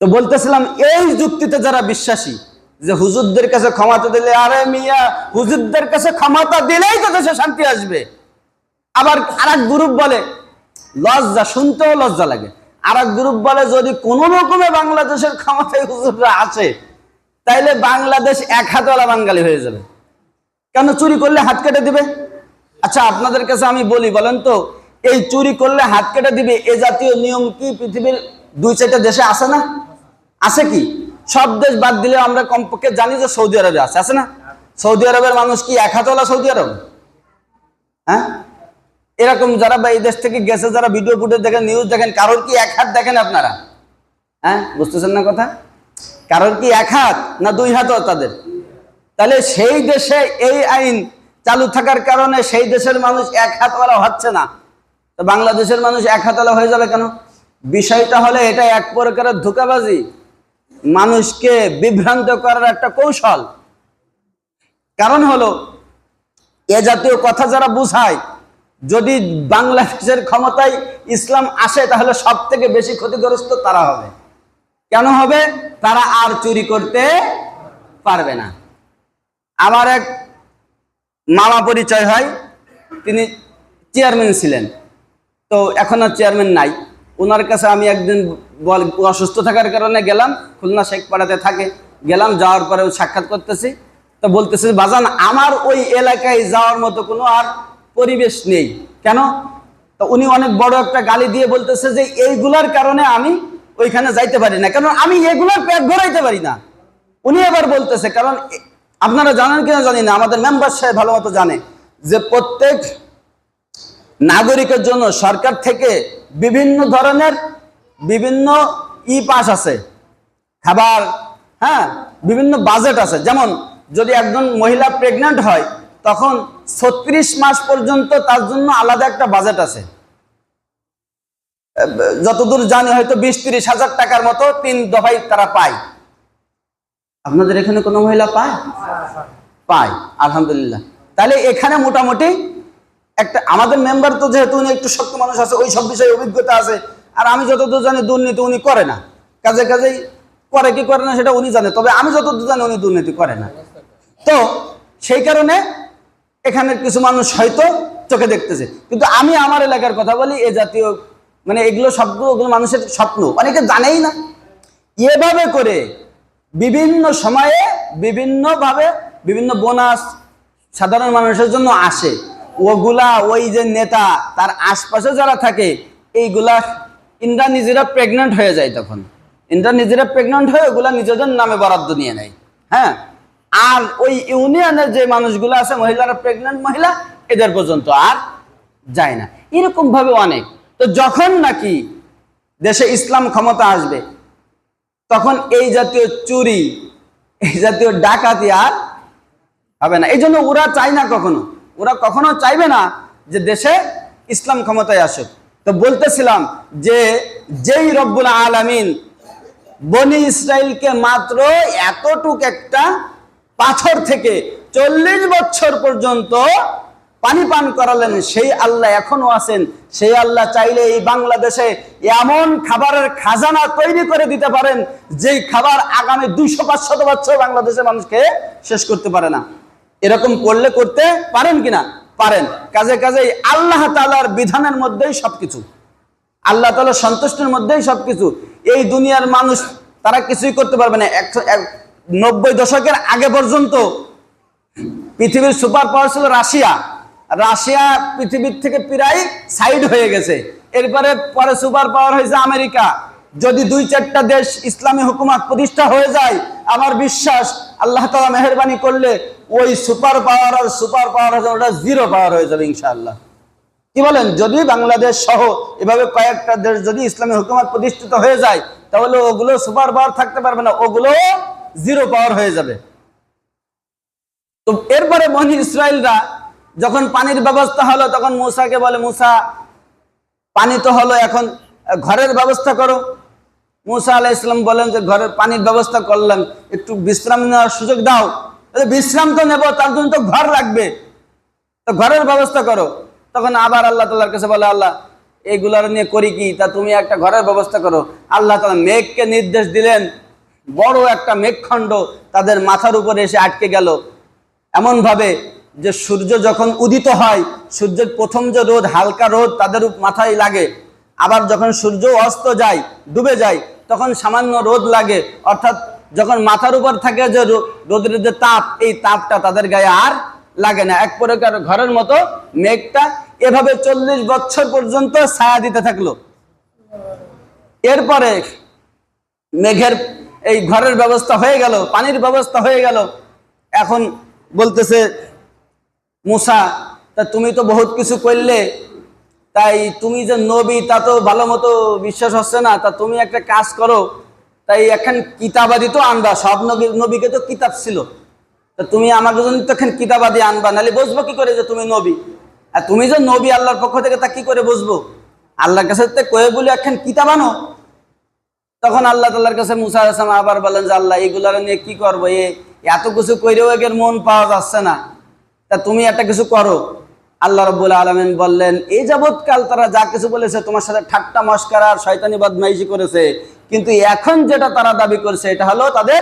তো বলতেছিলাম, এই যুক্তিতে যারা বিশ্বাসী যে হুজুরদের কাছে ক্ষমতা দিলে, আরে মিয়া, হুজুরদের কাছে ক্ষমতা দিলেই তো দেশে শান্তি আসবে। আবার আরেক গ্রুপ বলে, লজ্জা, শুনতেও লজ্জা লাগে, আরেক গ্রুপ বলে যদি কোন রকমে বাংলাদেশের ক্ষমতায় হুজুররা আসে তাইলে বাংলাদেশ এক হাতওয়ালা বাঙালি হয়ে যাবে। কেন? চুরি করলে হাত কেটে দিবে। আচ্ছা, আপনাদের কাছে আমি বলি, বলেন তো, এই চুরি করলে হাত কেটে দিবে এ জাতীয় নিয়ম কি পৃথিবীর 2-4টা দেশে আছে না? আছে কি? সব দেশ বাদ দিলে আমরা কমপক্ষে জানি যে সৌদি আরবে আছে না? সৌদি আরবের মানুষ কি এক হাতওয়ালা সৌদি আরব? হ্যাঁ, এরকম যারা এই দেশ থেকে গেছে, যারা ভিডিও ফুটেজ দেখেন, নিউজ দেখেন, কারোর কি এক হাত দেখেন আপনারা? হ্যাঁ, বুঝতেছেন না কথা? কারোর কি এক হাত না 2 হাতও তাদের? তাহলে সেই দেশে এই আইন চালু থাকার কারণে সেই দেশের মানুষ এক হাতওয়ালা হচ্ছে না, তো বাংলাদেশের মানুষ এক হাতওয়ালা হয়ে যাবে কেন? বিষয়টা হলে এটা এক প্রকারের ধোঁকাবাজি, মানুষকে বিভ্রান্ত করার একটা কৌশল। কারণ হলো এ জাতীয় কথা যারা বুঝায়, যদি বাংলাদেশের ক্ষমতায় ইসলাম আসে তাহলে সব থেকে বেশি ক্ষতিগ্রস্ত তারা হবে। কেন হবে? তারা আর চুরি করতে পারবে না। আমার এক মামা পরিচয় হয়, তিনি চেয়ারম্যান ছিলেন, তো এখন আর চেয়ারম্যান নাই। ওনার কাছে আমি একদিন অসুস্থ থাকার কারণে গেলাম, খুলনা শেখপাড়াতে থাকে, গেলাম, যাওয়ার পরে সাক্ষাৎ করতেছি, তো বলতেছে বাজান আমার ওই এলাকায় যাওয়ার মতো কোনো আর পরিবেশ নেই। কেন? তো উনি অনেক বড় একটা গালি দিয়ে বলতেছে যে এইগুলার কারণে আমি ওইখানে যাইতে পারি না, কারণ আমি এগুলার পেট ভরাইতে পারি না। উনি আবার বলতেছে, কারণ আপনারা জানেন কিনা জানি না, আমাদের মেম্বার সাহেব ভালো মতো জানে যে প্রত্যেক নাগরিকের জন্য সরকার থেকে বিভিন্ন ধরনের বিভিন্ন পাস আছে, খাবার, হ্যাঁ, বিভিন্ন বাজেট আছে। যেমন যদি একজন মহিলা প্রেগন্যান্ট হয় তখন 36 মাস পর্যন্ত তার জন্য আলাদা একটা বাজেট আছে। যতদূর জানি হয়তো 20-30 হাজার টাকার মতো 3 দফায় তারা পায়। আপনাদের এখানে কোনো মহিলা পায়? পায়, আলহামদুলিল্লাহ। তাহলে এখানে মোটামুটি একটা, আমাদের মেম্বার তো যেহেতু উনি একটু শক্ত মানুষ আছে, ওই সব বিষয়ে অভিজ্ঞতা আছে, আর আমি যতদূর জানি দুর্নীতি উনি করে না, কাজেই করে কি করে না সেটা উনি জানে, তবে আমি যতদূর জানি উনি দুর্নীতি করে না। তো সেই কারণে এখানের কিছু মানুষ হয়তো চোখে দেখতেছে, কিন্তু আমি আমার এলাকার কথা বলি, এ জাতীয় মানে এগুলো সবগুলো ওগুলো মানুষের স্বপ্ন, অনেকে জানেই না। এভাবে করে বিভিন্ন সময়ে বিভিন্নভাবে বিভিন্ন বোনাস সাধারণ মানুষের জন্য আসে, ওগুলা ওই যে নেতা তার আশপাশে যারা থাকে এইগুলা ইন্দ্রা নিজেরা প্রেগনেন্ট হয়ে যায়, তখন ইন্দ্রা নিজেরা প্রেগনেন্ট হয়ে ওগুলা নিজেদের নামে বরাদ্দ নিয়ে নেয়। হ্যাঁ, আর ওই ইউনিয়নের যে মানুষগুলো আছে, মহিলারা, প্রেগনেন্ট মহিলা, এদের পর্যন্ত আর যায় না। এরকম ভাবে অনেক। তো যখন নাকি দেশে ইসলাম ক্ষমতা আসবে তখন এই জাতীয় চুরি, এই জাতীয় ডাকাতি আর হবে না। এই জন্য ওরা চায় না, ওরা কখনো চাইবে না যে দেশে ইসলাম ক্ষমতায় আসুক। তো বলতেছিলাম যে যেই রব্বুল আলামিন বনি ইসরাইলকে মাত্র এতটুক একটা পাথর থেকে 40 বছর পর্যন্ত পানি পান করালেন, সেই আল্লাহ এখনো আছেন। সেই আল্লাহ চাইলে এই বাংলাদেশে এমন খাবারের খাজানা তৈরি করে দিতে পারেন যেই খাবার আগামী 200-500 বছর বাংলাদেশের মানুষকে শেষ করতে পারে না। এরকম করতে পারেন কিনা? পারেন। কাজেই আল্লাহ তাআলার বিধানের মধ্যেই সবকিছু, আল্লাহ তাআলার সন্তুষ্টির মধ্যেই সবকিছু। এই দুনিয়ার মানুষ তারা কিছুই করতে পারবে না। 90 দশকের আগে পর্যন্ত পৃথিবীর সুপার পাওয়ার ছিল রাশিয়া পৃথিবীর থেকে প্রায় সাইড হয়ে গেছে। পরে সুপার পাওয়ার হয়েছে আমেরিকা। যদি 2-4টা দেশ ইসলামী হুকুমত প্রতিষ্ঠা হয়ে যায়, আমার বিশ্বাস আল্লাহ তাআলা মেহেরবানি করলে ওই সুপার পাওয়ার ওটা জিরো পাওয়ার হয়ে যাবে ইনশাআল্লাহ। কি বলেন? যদি বাংলাদেশ সহ এভাবে কয়েকটা দেশ যদি ইসলামী হুকুমত প্রতিষ্ঠিত হয়ে যায় তাহলে ওগুলো সুপার পাওয়ার থাকতে পারবে না, ওগুলো জিরো পাওয়ার হয়ে যাবে। তো এরপরে বনি ইসরাইলরা যখন পানির ব্যবস্থা হলো তখন মূসাকে বলে, মূসা পানি তো হলো, এখন ঘরের ব্যবস্থা করো। মূসা আলাইহিস সালাম বলেন যে ঘরের পানির ব্যবস্থা করলাম, একটু বিশ্রাম নেওয়ার সুযোগ দাও। বিশ্রাম তো নেব, তার জন্য তো ঘর লাগবে, তো ঘরের ব্যবস্থা করো। তখন আবার আল্লাহ তাআলার কাছে বলে, আল্লাহ এইগুলার নিয়ে করি কি, তা তুমি একটা ঘরের ব্যবস্থা করো। আল্লাহ তাআলা মেঘকে নির্দেশ দিলেন, বড় একটা মেঘখণ্ড তাদের মাথার উপরে এসে আটকে গেল, এমন ভাবে যে সূর্য যখন উদিত হয়, সূর্যের প্রথম যে রোদ, হালকা রোদ তাদের মাথায় লাগে, আবার যখন সূর্য অস্ত যায়, ডুবে যায়, তখন সামান্য রোদ লাগে। অর্থাৎ যখন মাথার উপর থাকে যে রোদের যে তাপ, এই তাপটা তাদের গায়ে আর লাগে না। এক প্রকার ঘরের মতো মেঘটা এভাবে 40 বছর পর্যন্ত ছায়া দিতে থাকলো। এরপরে মেঘের এই ঘরের ব্যবস্থা হয়ে গেল, পানির ব্যবস্থা হয়ে গেল। এখন বলতেছে মূসা, তা তুমি তো বহুত কিছু করলে, তাই তুমি যে নবী তা তো ভালো মতো বিশ্বাস হচ্ছে না, তা তুমি একটা কাজ করো, তাই এখন কিতাবাদি তো আনবা, সব নবীকে তো কিতাব ছিল, তা তুমি আমাকে জন্য তো এখন কিতাবাদি আনবা, নাহলে বুঝবো কি করে যে তুমি নবী? আর তুমি যে নবী আল্লাহর পক্ষ থেকে, তা কি করে বুঝবো? আল্লাহর কাছে কয়ে বলে এখন কিতাব আনো। তখন আল্লাহ তাআলার কাছে মূসা আলাইহিস সালাম আবার বলেন যে আল্লাহ এগুলার নিয়ে কি করবো, এত কিছু কইরেও এর মন পাওয়া যাচ্ছে না, তা তুমি একটা কিছু করো। আল্লাহ রাব্বুল আলামিন বললেন, এই যাবৎকাল তারা যা কিছু বলেছে তোমার সাথে ঠাট্টা মশকরা আর শয়তানি বদমাইশি করেছে, কিন্তু এখন যেটা তারা দাবি করছে এটা হলো তাদের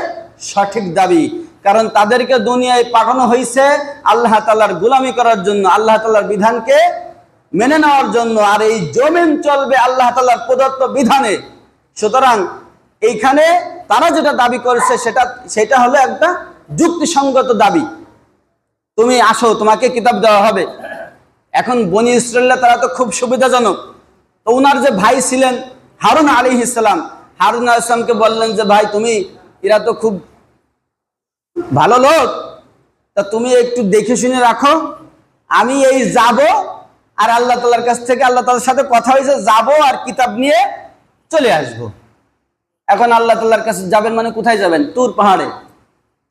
সঠিক দাবি। কারণ তাদেরকে দুনিয়ায় পাঠানো হয়েছে আল্লাহ তাআলার গোলামি করার জন্য, আল্লাহ তাআলার বিধানকে মেনে নেওয়ার জন্য, আর এই জমিন চলবে আল্লাহ তাআলার প্রদত্ত বিধানে। সুতরাং এইখানে তারা যেটা দাবি করছে সেটা হলো একটা যুক্তিসঙ্গত দাবি। তুমি আসো, তোমাকে কিতাব দেওয়া হবে। এখন বনি ইসরায়েলরা তারা তো খুব সুবিধাজনক। তো ওনার যে ভাই ছিলেন হারুন আলাইহিস সালাম, হারুন আলাইহিস সালামকে বললেন যে ভাই তুমি, এরা তো খুব ভালো লোক, তা তুমি একটু দেখে শুনে রাখো, আমি এই যাব আর আল্লাহ তাআলার কাছ থেকে, আল্লাহ তাআলার সাথে কথা হয়েছে, যাব আর কিতাব নিয়ে চলে আসব। এখন আল্লাহ তাআলার কাছে যাবেন মানে কোথায় যাবেন? তুর পাহাড়ে।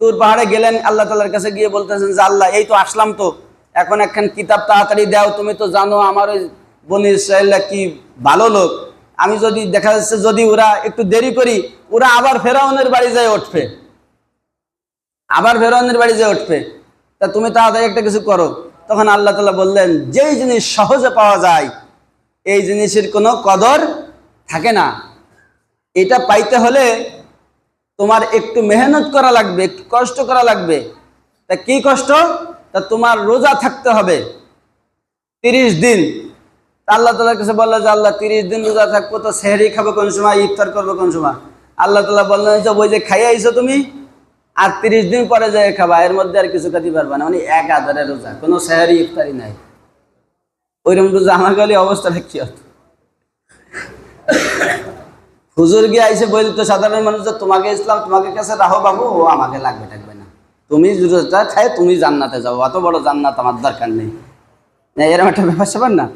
তুর পাহাড়ে গেলেন, আল্লাহ তাআলার কাছে গিয়ে বলতেছেন যে আল্লাহ, এই তো আসলাম, তো এখন একখান কিতাব তাড়াতাড়ি দাও, তুমি তো জানো আমার ওই বনি ইসরায়েলরা কি ভালো লোক, আমি যদি দেখা যাচ্ছে যদি ওরা একটু দেরি করি, ওরা আবার ফেরাউনের বাড়ি যায় উঠবে, আবার ফেরাউনের বাড়ি যায় উঠবে, তা তুমি তাড়াতাড়ি একটা কিছু করো। তখন আল্লাহ তাআলা বললেন, যেই জিনিস সহজে পাওয়া যায় এই জিনিসের কোনো কদর থাকে না, এটা পাইতে হলে তোমার একটু মেহনত করা লাগবে, একটু কষ্ট করা লাগবে। তা কি কষ্ট? তা তোমার রোজা থাকতে হবে 30 দিন। আল্লাহ তাআলার কাছে বললো যে আল্লাহ 30 দিন রোজা থাকবো, তো সেহরি খাবো কোন সময়, ইফতার করবো কোন সময়? আল্লাহ তাআলা বললেন যে ওই যে খাইয়ে আইছো তুমি, আর 30 দিন পরে যে খাবা, এর মধ্যে আর কিছু খেতে পারবা না। মানে 1 আধারের রোজা, কোনো সেহরি ইফতারি নাই। ওইরকম রোজা আমার গেলে অবস্থাটা কি হতো? হুজুর গিয়ে আইসে বলতো সাধারণ মানুষ যে তোমাকে ইসলাম তোমাকে কাছে রাহো বাবু, ও আমাকে লাগবে থাকবে না, তুমি রোজা খায় তুমি জান্নাতে যাও, অত বড় জান্নাত আমার দরকার নেই। এরকম একটা ব্যাপার স্যাপার না।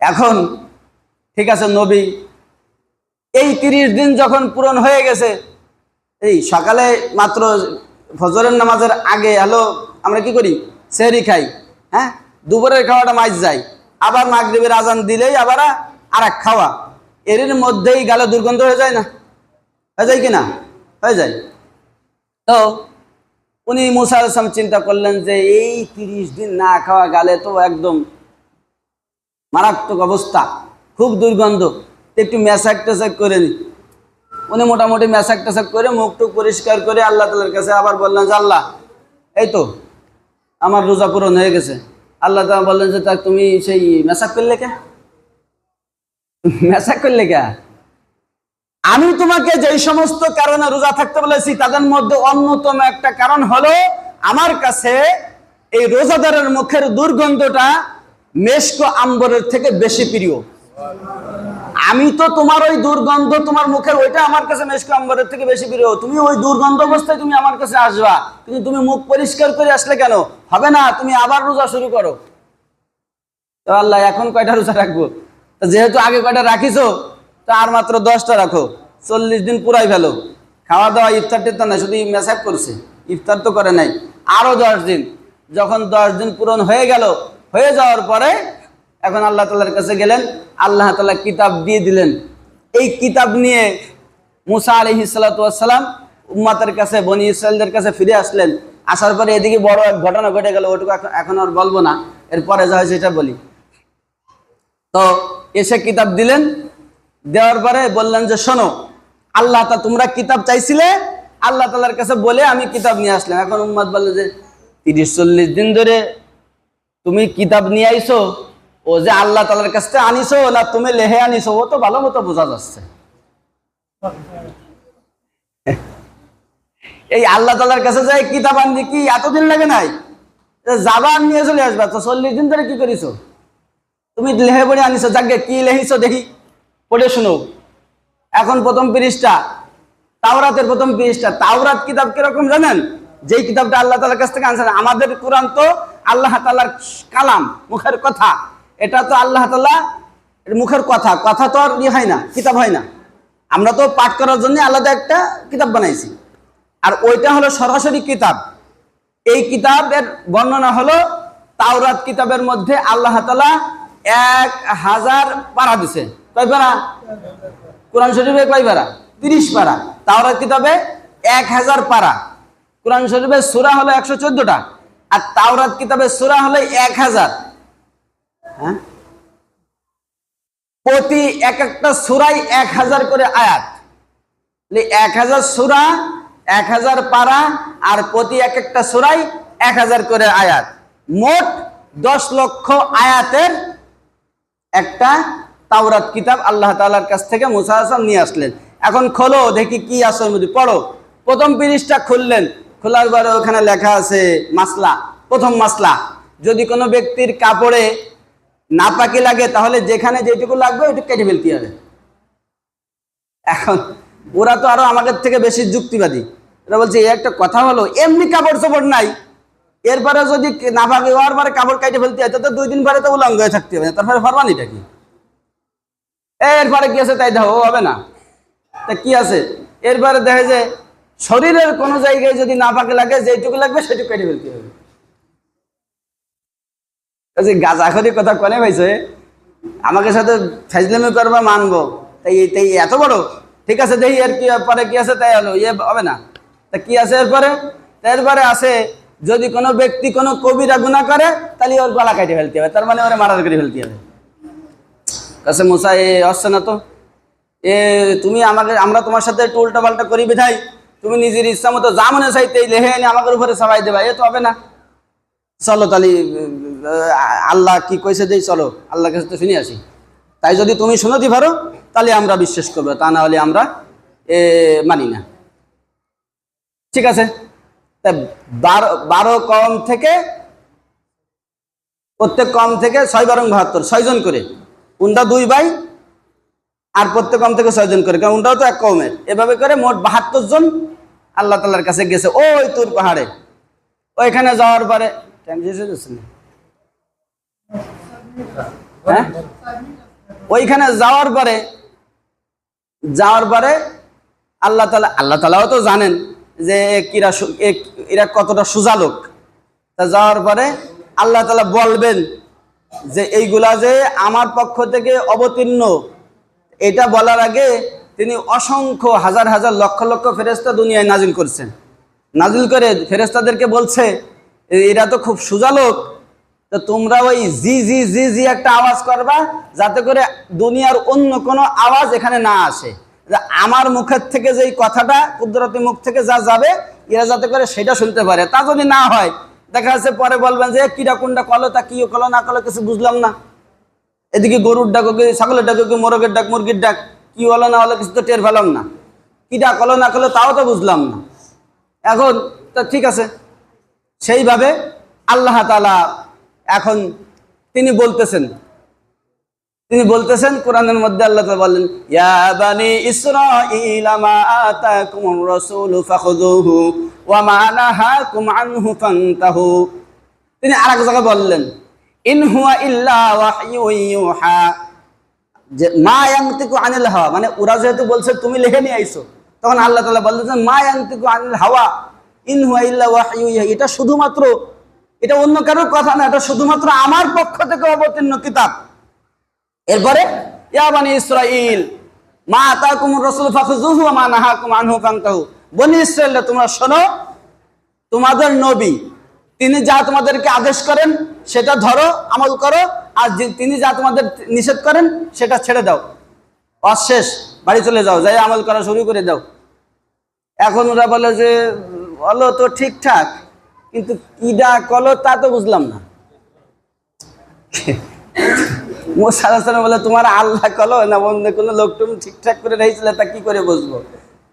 এখন ঠিক আছে, নবী এই 30 দিন যখন পূরণ হয়ে গেছে, এই সকালে মাত্র ফজরের নামাজের আগে হলো আমরা কি করি, সেহরি খাই, হ্যাঁ, দুপুরের খাওয়াটা মাইজ যায়, আবার মাগরিবের আজান দিলেই আবার আর এক খাওয়া, এর মধ্যেই গালে দুর্গন্ধ হয়ে যায় না? হয়ে যায় কিনা? হয়ে যায়। তো উনি মুসা আলাইহিস সালাম চিন্তা করলেন যে এই 30 দিন না খাওয়া গালে তো একদম মারাত্মক অবস্থা, খুব দুর্গন্ধ, একটু মেসাক টেসাক করে নি। উনি মোটামুটি মেসাক টেসাক করে মুখটুক পরিষ্কার করে আল্লাহ তাআলার কাছে আবার বললেন যে আল্লাহ, এই তো আমার রোজা পূরণ হয়ে গেছে। আল্লাহ তাআলা বললেন যে তা তুমি সেই মেসাক করলে কে? মেসাক করলে কে? আমি তোমাকে যেই সমস্ত কারণে রোজা থাকতে বলেছি তাদের মধ্যে অন্যতম একটা কারণ হলো আমার কাছে এই রোজাদারের মুখের দুর্গন্ধটা মেশক আম্বরের থেকে বেশি প্রিয়। আমি তো তোমার ওই দুর্গন্ধ, তোমার মুখের ওইটা আমার কাছে মেশক আম্বরের থেকে বেশি প্রিয়। তুমি ওই দুর্গন্ধ অবস্থায় তুমি আমার কাছে আসবা, কিন্তু তুমি মুখ পরিষ্কার করে আসলে কেন? হবে না, তুমি আবার রোজা শুরু করো। তো আল্লাহ, এখন কয়টা রোজা রাখবো? যেহেতু আগে কয়টা রাখিছো, তো আর মাত্র 10টা রাখো, 40 দিন পুরাই ফেলো। খাওয়া দাওয়া ইফতার টিফতার না, শুধু মেসাক করছে, ইফতার তো করে নাই। আরো 10 দিন। যখন 10 দিন পূরণ হয়ে গেল, হয়ে যাওয়ার পরে এখন আল্লাহ তাআলার কাছে গেলেন, আল্লাহ তাআলা কিতাব দিয়ে দিলেন। এই কিতাব নিয়ে মুসা আলাইহিস সালাতু ওয়াস সালাম উম্মতের কাছে, বনি ইসরাইলদের কাছে ফিরে আসলেন। আসার পরে এদিকে বড় এক ঘটনা ঘটে গেল, ওটুকু এখন আর বলবো না, এরপরে যা হয়েছে সেটা বলি। তো এসে কিতাব দিলেন, দেওয়ার পরে বললেন যে শোনো, আল্লাহ তা তোমরা কিতাব চাইছিলে, আল্লাহ তাআলার কাছে বলে আমি কিতাব নিয়ে আসলাম। এখন উম্মত বলল যে 30-40 দিন ধরে তুমি কিতাব নিয়ে আইছো, ও যে আল্লাহ তাআলার কাছে আনিছো না তুমি লেহে আনিছো, ও তো ভালো মতো বোঝা যাচ্ছে। এই আল্লাহ তাআলার কাছে যাই কিতাব আনতে কি এতদিন লাগে নাই? যাবা নিয়ে চলে আসবা। তো 40 দিন ধরে কি করিছো? তুমি লেহে পড়ে আনিছো, যাকে কি লেহিছো দেখি, পড়ে শুনো। এখন প্রথম পৃষ্ঠা, তাওরাতের প্রথম পৃষ্ঠা। তাওরাত কিতাব কিরকম জানেন? যেই কিতাবটা আল্লাহ তাআলার কাছ থেকে আনছেন। আমাদের কোরআন তো আল্লাহ তাআলার কালাম, মুখের কথা। এটা তো আল্লাহ তাআলা মুখের কথা, কথা তো আর হয় না, কিতাব হয় না। আমরা তো পাঠ করার জন্য আলাদা একটা কিতাব বানাইছি, আর ওইটা হলো সরাসরি কিতাব। এই কিতাবের বর্ণনা হলো তাওরাত কিতাবের মধ্যে আল্লাহ তাআলা 1000 পারা দিছে। কয় পারা? কোরআন শরীফে কয় পারা? 30 পারা। তাওরাত কিতাবে 1000 পারা। কোরআন শরীফের সূরা হলো 114টা, আর তাওরাত কিতাবের সূরা হলো 1000। হ্যাঁ, প্রতি এক একটা সূরায় 1000 করে আয়াত। 1000 সূরা, 1000 পারা, আর প্রতি এক একটা সূরায় 1000 করে আয়াত, মোট 10 লক্ষ আয়াতের একটা তাওরাত কিতাব আল্লাহ তাআলার কাছ থেকে মুসা আলাইহিস সালাম নিয়ে আসলেন। এখন খোলো দেখি কি আছে ওর মধ্যে, পড়ো। প্রথম পৃষ্ঠা খুললেন, খোলার পরে ওখানে লেখা আছে মাসলা। প্রথম মাসলা, যদি কোনো ব্যক্তির কাপড়ে নাপাকি লাগে তাহলে যেখানে যেটুকু লাগবে ওইটুকু কেটে ফেলতে হবে। এখন ওরা তো আরো আমাদের থেকে বেশি যুক্তিবাদী। ওরা বলছে এই একটা কথা হলো, এমনি কাপড় চোপড় নাই, এরপরে যদি নাপাকি হওয়ার পরে কাপড় কেটে ফেলতে হয় তো 2 দিন পরে তো উলঙ্গ হয়ে থাকতে হবে, তারপরে ফরমানিটা কি? এরপরে কি আছে তাই দেখো, হবে না। তা কি আছে এরপরে দেখে যে শরীরের কোনো জায়গায় যদি নাপাকি লাগে যেটুকু লাগবে সেটুকু কেটে ফেলতে হবে। গাঁজাখড়ি কথা কনে ভাইছে, আমাকে সাথে ফাজলামি করবা মানবো, তাই তাই এত বড়? ঠিক আছে দেখি এর কি পরে কি আছে, তাই হলো ইয়ে হবে না। তা কি আছে এরপরে? এরপরে আছে যদি কোনো ব্যক্তি কোনো কবিরা গুনাহ করে তাহলে ওর গলা কেটে ফেলতে হবে, তার মানে ওরা মারার করে ফেলতে হবে। কাছে মুসা এ আসছে না তো, তুমি আমাকে, আমরা তোমার সাথে একটু উল্টা পাল্টা করি বিধাই তুমি নিজের ইচ্ছা মতো যা মনে চাইতে লেহে এনে আমাকে উপরে সবাই দেবা, এ তো হবে না। চলো তাহলে আল্লাহ কি কইছে দেই, চলো আল্লাহর কাছে তো শুনে আসি। তাই যদি তুমি শুনতে পারো তাহলে আমরা বিশ্বাস করবো, তা না হলে আমরা মানি না। ঠিক আছে, তা 12 কম থেকে, প্রত্যেক কম থেকে 6 12 72, 6 জন করে, উনটা 2 ভাই আর প্রত্যেক কম থেকে 6 জন করে, কারণ উনটাও তো এক কমের। এভাবে করে মোট 72 জন আল্লাহ তাআলার কাছে গেছে ওই তুর পাহাড়ে। ওইখানে যাওয়ার পরে হ্যাঁ, ওইখানে যাওয়ার পরে আল্লাহ তাআলাও তো জানেন যে এরা কতটা সোজা লোক। তা যাওয়ার পরে আল্লাহ তাআলা বলবেন যে এইগুলা যে আমার পক্ষ থেকে অবতীর্ণ, এটা বলার আগে তিনি অসংখ্য হাজার হাজার লক্ষ লক্ষ ফেরেশতা দুনিয়ায় নাজিল করছেন। নাজিল করে ফেরেশতাদেরকে বলছে এরা তো খুব সোজা লোক, তো তোমরা ওই জি জি জি জি একটা আওয়াজ করবা যাতে করে দুনিয়ার অন্য কোনো আওয়াজ এখানে না আসে। আমার মুখের থেকে যেই কথাটা, কুদরতি মুখ থেকে যা যাবে এরা যাতে করে সেটা শুনতে পারে। তা যদি না হয় দেখা যাচ্ছে পরে বলবেন যে কিরা কোনটা কলো, তা কি কলো না কলো কিছু বুঝলাম না। এদিকে গরুর ডাক, ছাগলের ডাক, মোরগের ডাক, মুরগির ডাক, কি হলো না হলো কিছু তো টের পেলাম না, কিটা কলো না কলো তাও তো বুঝলাম না। এখন তা ঠিক আছে, সেইভাবে আল্লাহ তাআলা এখন তিনি বলতেছেন কোরআনের মধ্যে আল্লাহ তাআলা বলেন, ইয়া বানি ইসরাঈল মা আতাকুমুর রাসূলু ফাখুযুহু ওয়া মা নাহাকুম আনহু ফান্তাহু। তিনি আরেক জায়গায় বললেন, ইন হুয়া ইল্লা ওয়াহয়ুন ইউহা, যে মা ইয়ানতিকু আনিল হাওয়া, মানে ওরা যেহেতু বলছে তুমি লিখে নিয়ে আইছো, তখন আল্লাহ তাআলা বললেন মা ইয়ানতিকু আনিল হাওয়া ইন হুয়া ইল্লা ওয়াহয়ুন ইউহা, এটা শুধুমাত্র, এটা অন্য কারোর কথা না, এটা শুধুমাত্র আমার পক্ষ থেকে অবতীর্ণ কিতাব। এরপরে ইয়া বানি ইসরাঈল মা আতাকুমুর রাসূল ফাখুযুহু ওয়া মা নাহাকুম আনহু ফান্তাহু, বনি ইসরাঈলরা তোমরা শোনো, তোমাদের নবী তিনি যা তোমাদেরকে আদেশ করেন সেটা ধরো, আমল করো, আর তিনি যা তোমাদের নিষেধ করেন সেটা ছেড়ে দাও। অশেষ বাড়ি চলে যাও, যাই আমল করা শুরু করে দাও। এখন ওরা বলে যে বলো তো ঠিকঠাক, কিন্তু কিডা কলো তা তো বুঝলাম না। মুসা আলাইহিস সালাম বলে তোমার আল্লাহ কলো না অন্য কোনো লোক তুমি ঠিকঠাক করে রেখেছিল, তা কি করে বুঝবো?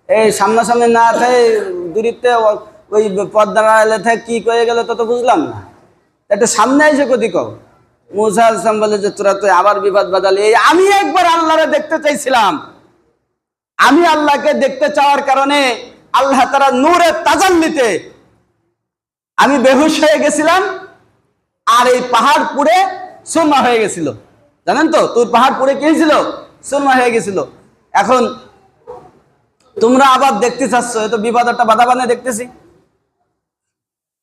এই সামনাসামনি না থাকে দূরিতে ওই পর্দা এলে থেকে কি করে গেল তো বুঝলাম না, একটু সামনে এসে কদি কও। মুসা আলাইহিস সালাম বলে যে তোরা তো আবার বিবাদ বাদালি। আমি একবার আল্লাহরে দেখতে চাইছিলাম, আমি আল্লাহকে দেখতে চাওয়ার কারণে আল্লাহ তাআলা নূরে তাজাল্লিতে আমি বেহুশ হয়ে গেছিলাম, আর এই পাহাড় পুড়ে সুরমা হয়ে গেছিল। জানেন তো তোর পাহাড় পুড়ে কি হয়েছিল? সুরমা হয়ে গেছিল। এখন তোমরা আবার দেখতে চাচ্ছ, এত বিবাদটা বাধা বানিয়ে দেখতেছি।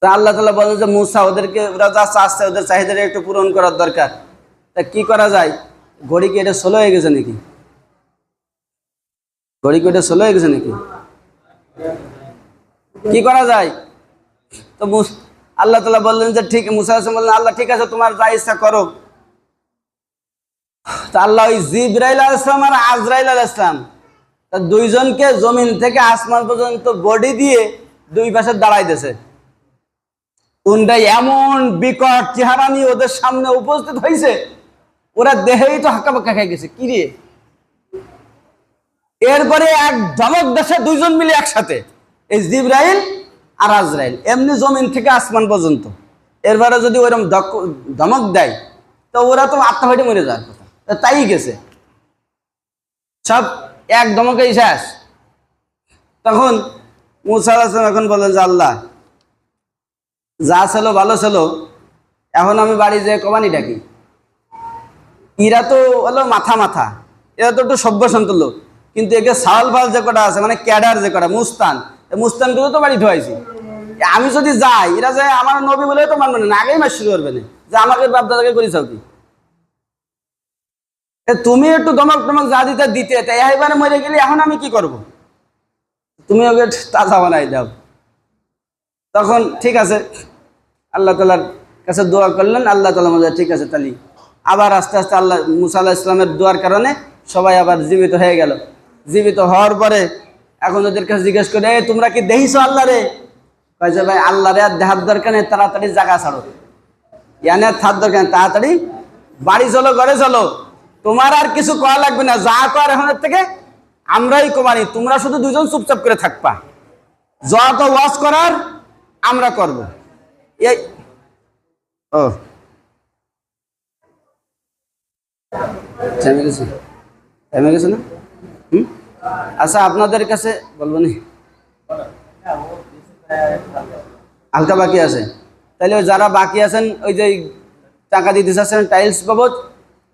তা আল্লাহ তাআলা বলে যে মুসা ওদেরকে, ওরা যা চাচ্ছে ওদের চাহিদাটা একটু পূরণ করার দরকার। তা কি করা যায়? ঘড়ি কি এটা স্লো হয়ে গেছে নাকি? ঘড়ি কি এটা স্লো হয়ে গেছে নাকি? কি করা যায়? তো আল্লাহ তাআলা বললেন যে ঠিক, মুসা আলাইহিস সালাম বললেন আল্লাহ ঠিক আছে তোমার যা ইচ্ছা করো। তা আল্লাহ ওই জিবরাইল আলাইহিস সালাম আর আজরাইল আলাইহিস সালাম তা দুইজনকে জমিন থেকে আসমান পর্যন্ত বডি দিয়ে দুই পাশে দাঁড়াই দিয়েছে। উনটা এমন বিকট চেহারা নিয়ে ওদের সামনে উপস্থিত হয়েছে, ওরা দেহেই তো হাক্কা বাক্কা খেয়ে গেছে, কি রে। এরপরে এক ধমক দেশে দুইজন মিলে একসাথে, এই জিবরাইল আর আজরাইল, এমনি জমিন থেকে আসমান পর্যন্ত। এরপরে যদি ওইরকম ধমক দেয় তো ওরা তো আত্মা হইতে মরে যাওয়ার কথা, তাই গেছে সব এক ধমকেই শেষ। তখন মুসা আলাইহিস সালাম এখন বলেন যে আল্লাহ যা ছিল ভালো ছিল, এখন আমি বাড়ি যেয়ে কমানি ডাকি। এরা তো হলো মাথা, এরা তো একটু সভ্য সন্ত লোক, কিন্তু একে সাওয়াল ফাল যে কটা আছে, মানে ক্যাডার যে কটা মুস্তানগুলো তো বাড়ি ধোয়াইছি। আমি যদি যাই, এরা যায় আমার নবী বলে তো মানবে না, আগেই মাস শুরু করবে না যে আমাকে বাপদাদাকে করিস কি। তুমি একটু দমক টমক যা দিতে তাই এবারে মরে গেলে এখন আমি কি করব, তুমি ওকে তাজা বানাই দাও। তখন ঠিক আছে, আল্লাহ তাআলার কাছে দোয়া করলেন, আল্লাহ তাআলা বললেন ঠিক আছে তাহলে। আবার আস্তে আস্তে আল্লাহ মুসা আলাইহিস সালামের দোয়ার কারণে সবাই আবার জীবিত হয়ে গেল। জীবিত হওয়ার পরে এখন ওদের কাছে জিজ্ঞেস করে, তোমরা কি দেখিস আল্লাহ রে? কয় যে ভাই আল্লাহ রে আর দেহার দরকার নেই, তাড়াতাড়ি জায়গা ছাড়ো, ইয়ানে থার দরকার নেই, তাড়াতাড়ি বাড়ি চলো, ঘরে চলো, তোমার আর কিছু করা লাগবে না, যা কর এখনের থেকে আমরাই কমানি, তোমরা শুধু দুজন চুপচাপ করে থাকবা, যত ওয়াজ করার আমরা করব। এই ও থেমে গেছে না? আচ্ছা আপনাদের কাছে বলবো নি, হালকা বাকি আছে, তাহলে যারা বাকি আছেন ওই যে টাকা দিতে চাচ্ছেন টাইলস বাবদ,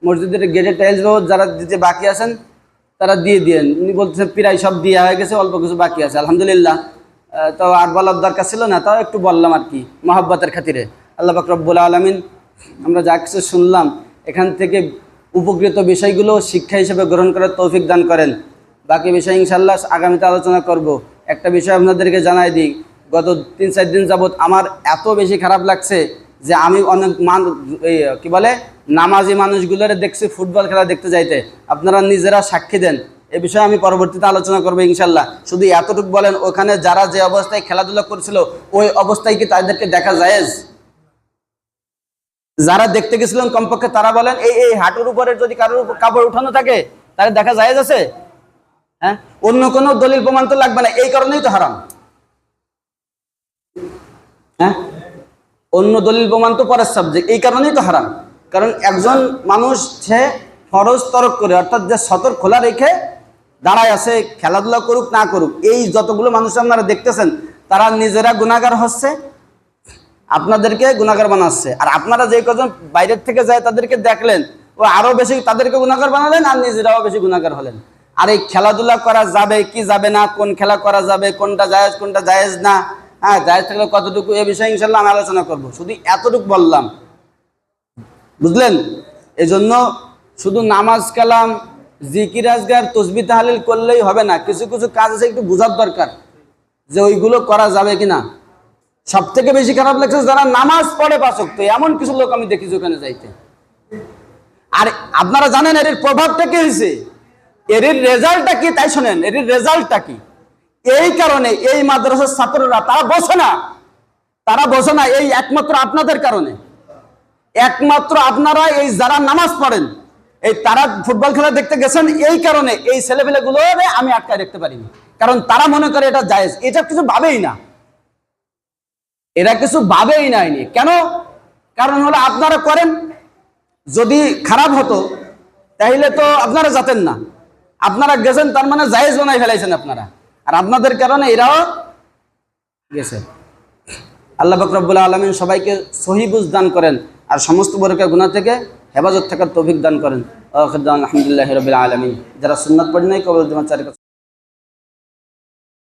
মসজিদের গেটের টাইলস বাবদ যারা দিতে বাকি আছেন তারা দিয়ে দিয়েন। উনি বলতেছেন প্রায় সব দেওয়া হয়ে গেছে, অল্প কিছু বাকি আছে আলহামদুলিল্লাহ। তো আর বলার দরকার ছিল না, তাও একটু বললাম আর কি মহব্বতের খাতিরে। আল্লাহ পাক রব্বুল আলামিন আমরা যা কিছু শুনলাম এখান থেকে উপকৃত বিষয়গুলো শিক্ষা হিসেবে গ্রহণ করার তৌফিক দান করেন। বাকি বিষয় ইনশাআল্লাহ আগামীতে আলোচনা করব। একটা বিষয় আপনাদেরকে জানাই দিই, গত 3-4 দিন যাবৎ আমার এত বেশি খারাপ লাগছে যে আমি অনেক কি বলে নামাজি মানুষগুলোরে দেখছি ফুটবল খেলা দেখতে যাইতে, আপনারা নিজেরা সাক্ষী দেন। এ বিষয়ে আমি পরবর্তীতে আলোচনা করবো ইনশাল্লাহ। শুধু এতটুকু বলেন, ওখানে যারা যে অবস্থায় খেলাধুলা করছিল ওই অবস্থায় কি তাদেরকে দেখা জায়েজ? যারা দেখতে গেছিলেন কমপক্ষে তারা বলেন এই হাঁটুর উপরে যদি কারোর কাপড় উঠানো থাকে তাহলে দেখা জায়েজ আছে? হ্যাঁ, অন্য কোনো দলিল প্রমাণ তো লাগবে না, এই কারণেই তো হারাম। হ্যাঁ, অন্য দলিল প্রমাণ তো পরের সাবজেক্ট, এই কারণেই তো হারাম। কারণ একজন মানুষ সে ফরজ তরক করে, অর্থাৎ যে সতর খোলা রেখে দাঁড়ায় আছে, খেলাধুলা করুক না করুক, এই যতগুলো মানুষ আপনারা দেখতেছেন তারা নিজেরা গুনাহগার হচ্ছে, আপনাদেরকে গুনাহগার বানাচ্ছে। আর আপনারা যে কজন বাইরের থেকে যায় তাদেরকে দেখলেন, ও আরো বেশি তাদেরকে গুনাহগার বানালেন আর নিজেরাও বেশি গুনাহগার হলেন। আর এই খেলাধুলা করা যাবে কি যাবে না, কোন খেলা করা যাবে, কোনটা জায়েজ কোনটা জায়েজ না, হ্যাঁ জায়েজ থাকলে কতটুকু, এ বিষয়ে ইনশাল্লাহ আমি আলোচনা করব। শুধু এতটুকু বললাম, বুঝলেন? এজন্য শুধু নামাজ কালাম জিকির আজগার তসবিহ তাহলিল করলেই হবে না, কিছু কিছু কাজ আছে একটু বোঝার দরকার যে ওইগুলো করা যাবে কিনা। সব থেকে বেশি খারাপ লাগছে যারা নামাজ পড়ে 5 ওয়াক্ত, এমন কিছু লোক আমি দেখি ওখানে যাইতে। আর আপনারা জানেন এর প্রভাবটা কি হয়েছে, এর রেজাল্টটা কি তাই শোনেন। এর রেজাল্টটা কি? এই কারণে এই মাদ্রাসার ছাত্ররা তারা বোঝে না, এই একমাত্র আপনাদের কারণে। একমাত্র আপনারা এই যারা নামাজ পড়েন, এই তারা ফুটবল খেলা দেখতে গেছেন, এই কারণে এই ছেলেপেলেগুলো আমি আটকায় রাখতে পারিনি। কারণ তারা মনে করে এটা জায়েজ, এটা কিছু ভাবেই না, এরা কিছু ভাবেই না। কেন? কারণ হলো আপনারা করেন, যদি খারাপ হতো তাহলে তো আপনারা যেতেন না, আপনারা গেছেন তার মানে জায়েজ বানাই ফেলাইছেন আপনারা, আর আপনাদের কারণে এরাও গেছে। আল্লাহ পাক রব্বুল আলামিন সবাইকে সহি বুঝ দান করেন আর সমস্ত বরকত গুনাহ থেকে হেফাজত থাকার তৌফিক দান করেন। আলহামদুলিল্লাহি রাব্বিল আলামিন। যারা সুন্নাত পড়েন নাই কবর